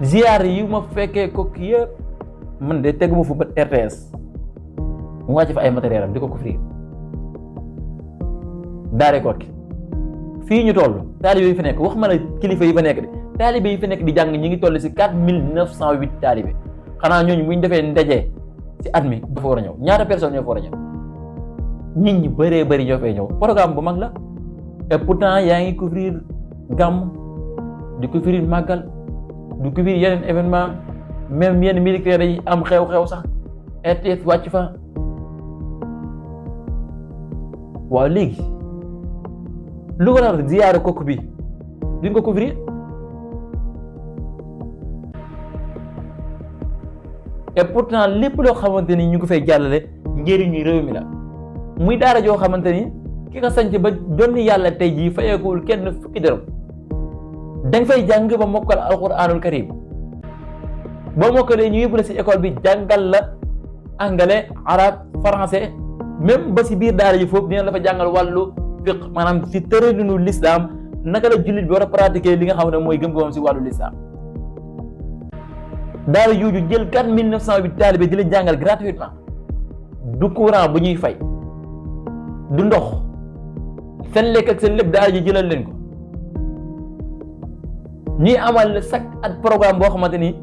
ziar yi ma fekkee ko yëpp man de teguma fu ba RTS mu wàcc fa ay matériel am di ko couvrir daare Kokki fii ñu toll taalibe yi fa nekk wax ma la kilifa yi fa nekk de taalibe yi fa nekk di jàng ñi ngi toll si 4908 taalibe xanaa ñooñu bu ñu defee ndaje si at mi dafa war a ñëw ñaata personne ñoo fa war a ñëw nit ñi bëree bëri ñoo fay ñëw programme bu mag la et pourtant yaa ngi couvrir gàmm di couvrir màggal di couvrir yeneen événement même yenn militaires yi am xew-xew sax RTS wàcc fa waaw léegi lu waral ziyaara Kokki bi duñ ko couvrir et pourtant lépp loo xamante ni ñu ngi ko fay jàllale njëriñu réew mi la muy daara joo xamante ni ki nga sanc ba jonni yàlla tey jii fayeekuwul kenn fukki dërëm danga fay jàng ba mokkal alquranul karim boo mokkalee ñu yóbbu la si école bi jàngal la anglais arabe français même ba si biir daara ji foofu dina la fa jàngal wàllu fiq maanaam si tëralinu l'islam naka la jullit bi war a pratiquer li nga xam ne mooy gëm-gëmam si wàllu l'islam daara jooju jël 4908 taalibe di leen jàngal gratuitement du courant bu ñuy fay du ndox seen lekk ak seen lépp daara ji jëlal leen ko ñuy amal chaque at programme boo xamante ni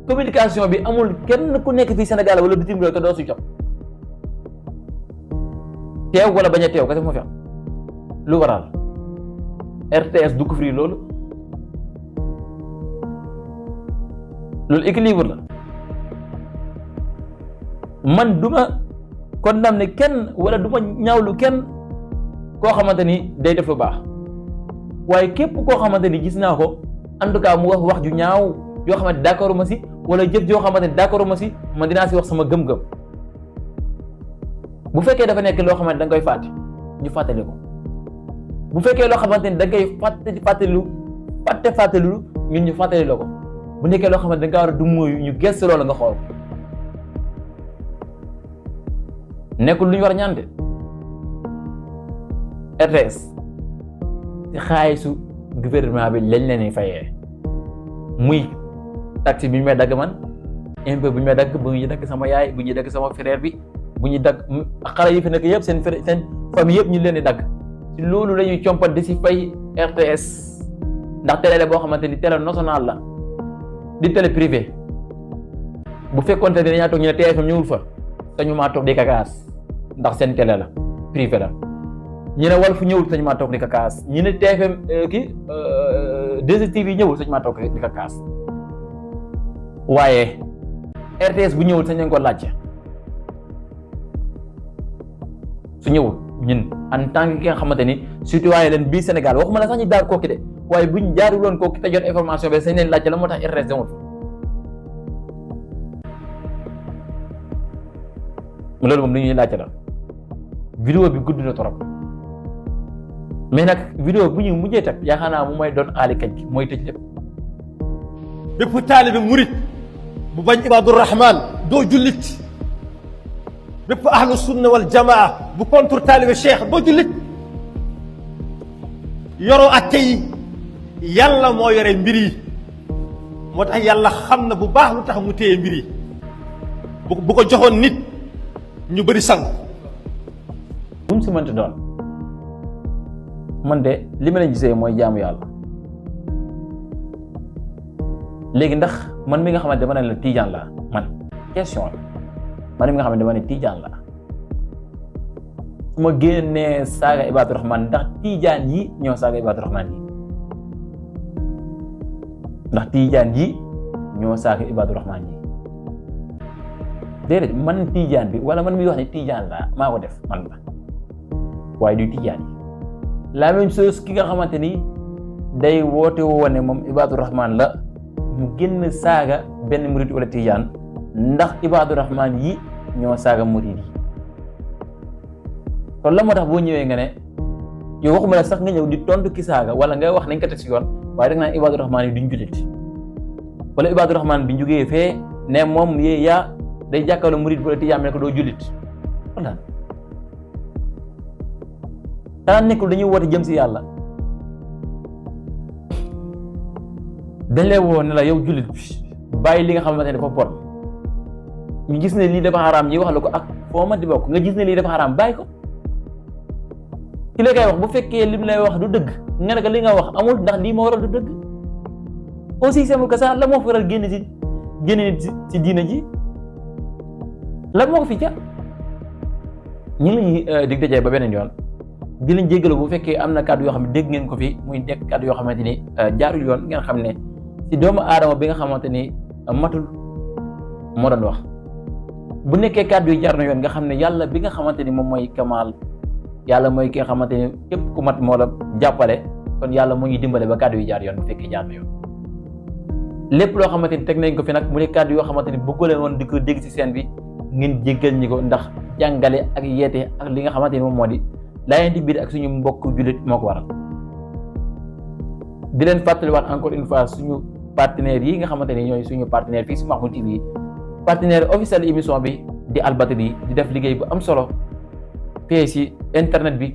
communication bi amul kenn ku nekk fii Sénégal wala bitim réew te doo si jot teew wala bañ a teew kese moo fi am lu waral RTS du couvrir loolu équilibre la man duma condamné kenn wala duma ñaawlu kenn koo xamante ni day def lu baax waaye képp koo xamante ni gis naa ko en tout cas mu wax wax ju ñaaw yoo xamante d'accord ma si wala jëf joo xamante ni d'accord ma si man dinaa si wax sama gëm-gëm bu fekkee dafa nekk loo xamante da nga koy fàtte ñu fàttali ko bu fekkee loo xamante ni da nga koy fàttalilu ñun ñu fàttali la ko bu nekkee loo xamante da nga war a du mooyu ñu gëstu loolu nga xool nekkul lu ñu war a ñaante RTS ci xaalisu gouvernement bi lañ leen di fayee muy taxe bi ñu may dagg man impôt bu ñu may dagg bu ñuy dagg sama yaay bu ñuy dagg sama frère bi bu ñuy dagg xale yi fi nekk yëpp seen famille yëpp ñu leen di dagg ci loolu la ñuy compat di si fay RTS ndax télé la boo xamante ni télé national la di télé privé bu fekkoon te dañaa toog ñu ne TFM ñëwul fa sañu maa toog di kakaas ndax seen télé la privé la ñu ne Walf ñëwul sañu maa toog di kakaas ñu ne TFM 2STV ñëwul sañu maa toog di kakaas waaye RTS bu ñëwul sañ leen ko laajte su ñëwul ñun en tant que ki nga xamante ni citoyen leen bii Sénégal waxuma la sax ñu daar kooki de waaye buñ jaaruloon kooki te jot information bi sañ leen laajte la moo tax RTS demul loolu moom li ñuy laajte la vidéo bi gudd na trop mais nag vidéo bu ñu mujjee teg yaakaar naa mu mooy doon aali kaj gi mooy tëj lépp bépp taalibe murit bu bañ Ibaadu Rahmaan doo jullit bépp ahlu sunna wal jamaa bu contre taalibe cheikh doo jullit yoroo atte yi yàlla moo yore mbir yi moo tax yàlla xam na bu baax lu tax mu téye mbir yi bu ko joxoon nit ñu bëri sang bu mu si mënti doon man de li ma leen gisee mooy jaamu yàlla léegi ndax man mi nga xamante dama ne la tiijaan la man question la man mi nga xamante dama ne tiijaan la su ma génnee saaga Ibaadu Rahmaan ndax tiijaan yi ñoo saaga Ibaadu Rahmaan yi ndax tiijaan yi ñoo saaga Ibaadu Rahmaan yi déedéet man tiijaan bi wala man mi wax ne tiijaan la maa ko def man la waaye du tiijaan yi la même chose ki nga xamante ni day woote woone moom Ibaadu Rahmaan la mu génn saaga benn murid wala tijaan ndax Ibaadu Rahmaan yi ñoo saaga murid yi kon la moo tax boo ñëwee nga ne yow waxuma la sax nga ñëw di tontu ki saaga wala nga wax nañ ko teg si yoon waaye rek naa Ibaadu Rahmaan yi duñ jullit wala Ibaadu Rahmaan bi jógee fee ne moom yee yaa day jàkkaarloo murid wala tijaan ne ko doo jullit wala xanaa nekkul dañuy woote jëm si yàlla dañ lay woo ne la yow jullit bàyyi li nga xamante ne dafa bon ñu gis ne lii dafa xaraam ñi wax la ko ak foo ma di bokk nga gis ne lii dafa xaraam bàyyi ko ki la koy wax bu fekkee lim lay wax du dëgg nga ne ko li nga wax amul ndax lii ma waral du dëgg aussi simple que ça la moo fi waral génn ci diina ji la moo ko fi ca ñu ngi lañuy dig dajee ba beneen yoon di leen jéggalu bu fekkee am na kàddu yoo xam ne dégg ngeen ko fi muy nekk kàddu yoo xamante ni jaarul yoon ngeen xam ne ci doomu aadama bi nga xamante ni matul moo doon wax bu nekkee kàddu yi jaar na yoon nga xam ne yàlla bi nga xamante ni moom mooy kamaal yàlla mooy ki nga xamante ni képp ku mat moo la jàppale kon yàlla moo ngi dimbale ba kàddu yi jaar yoon bu fekkee jaar na yoon lépp loo xamante ni teg nañ ko fi nag mu ne kàddu yoo xamante ni bëgguleen woon di ko dégg ci seen bi ngeen jéggal ñi ko ndax jàngale ak yeete ak li nga xamante ni moom moo di laayante biir ak suñu mbokk jullit moo ko waral di leen fàttaliwaat encore une fois suñu partenaires yi nga xamante ni ñooy suñu partenaire fii si Mahmoud TV partenaire officiel émission bi di Albatri di def liggéey bu am solo fii si internet bi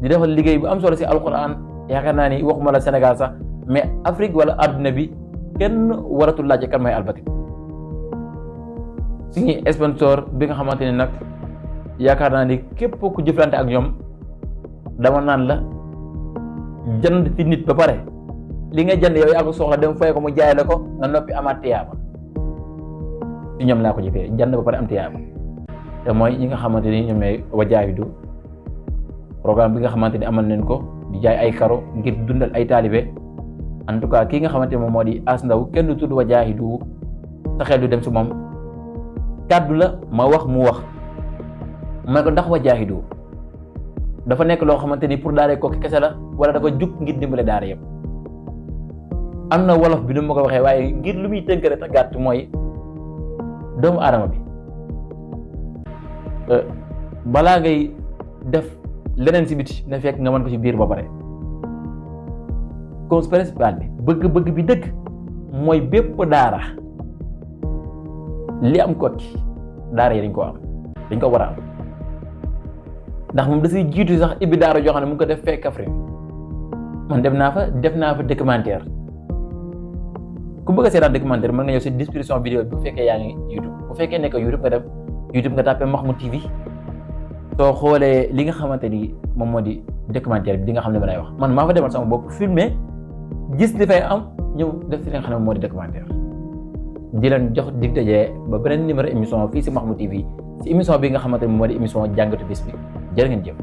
di defal liggéey bu am solo si alquran yaakaar naa ni waxuma la Sénégal sax mais Afrique wala adduna bi kenn waratul laajte kan mooy Albatri suñuy sponsor bi nga xamante ni nag yaakaar naa ni képp ku jëflante ak ñoom dama naan la jënd ci nit ba pare li nga jënd yow yaa ko soxla dem fay ko mu jaay la ko nga noppi amaat tiyaaba ci ñoom laa ko jëfee jënd ba pare am tiyaaba te mooy ñi nga xamante ni ñoom ñooy Wajaahidu programme bi nga xamante ni amal nañ ko di jaay ay karo ngir dundal ay taalibe en tout cas kii nga xamante ni moom moo di As Ndaw kenn du tudd Wajaahidu sa xel du dem si moom kàddu la ma wax mu wax ma ko ndax Wajaahidu dafa nekk loo xamante ni pour daara kooki kese la wala dafa jug ngir dimbale daara yëpp am na wolof bi nu ma ko waxee waaye ngir lu muy tënk rek gàtt mooy doomu aadama bi balaa ngay def leneen si biti na fekk nga mën ko ci biir ba pare. cause principale bi bëgg-bëgg bi dëgg mooy bépp daara li am Koki daara yi dañ ko am dañ ko war a am ndax moom da siy jiitu sax ibbi daara joo xam ne mu ngi ko def fekk Kaffrine man def naa fa documentaire ku bëgg a seetaan documentaire mën nga ñëw si description vidéo bi bu fekkee yaa ngi YouTube bu fekkee nekk YouTube nga dem YouTube nga tàppee Mahmoud TV soo xoolee li nga xamante ni moom moo di documentaire bi di nga xam ne ma lay wax man maa fa demal sama bopp filmer gis li fay am ñëw def si li nga xam ne moo di documentaire di leen jox dig dajee ba beneen numéro émission fii si Mahmoud TV si émission bi nga xamante ni moo di émission jàngatu bis bi jërë ngeen jëf.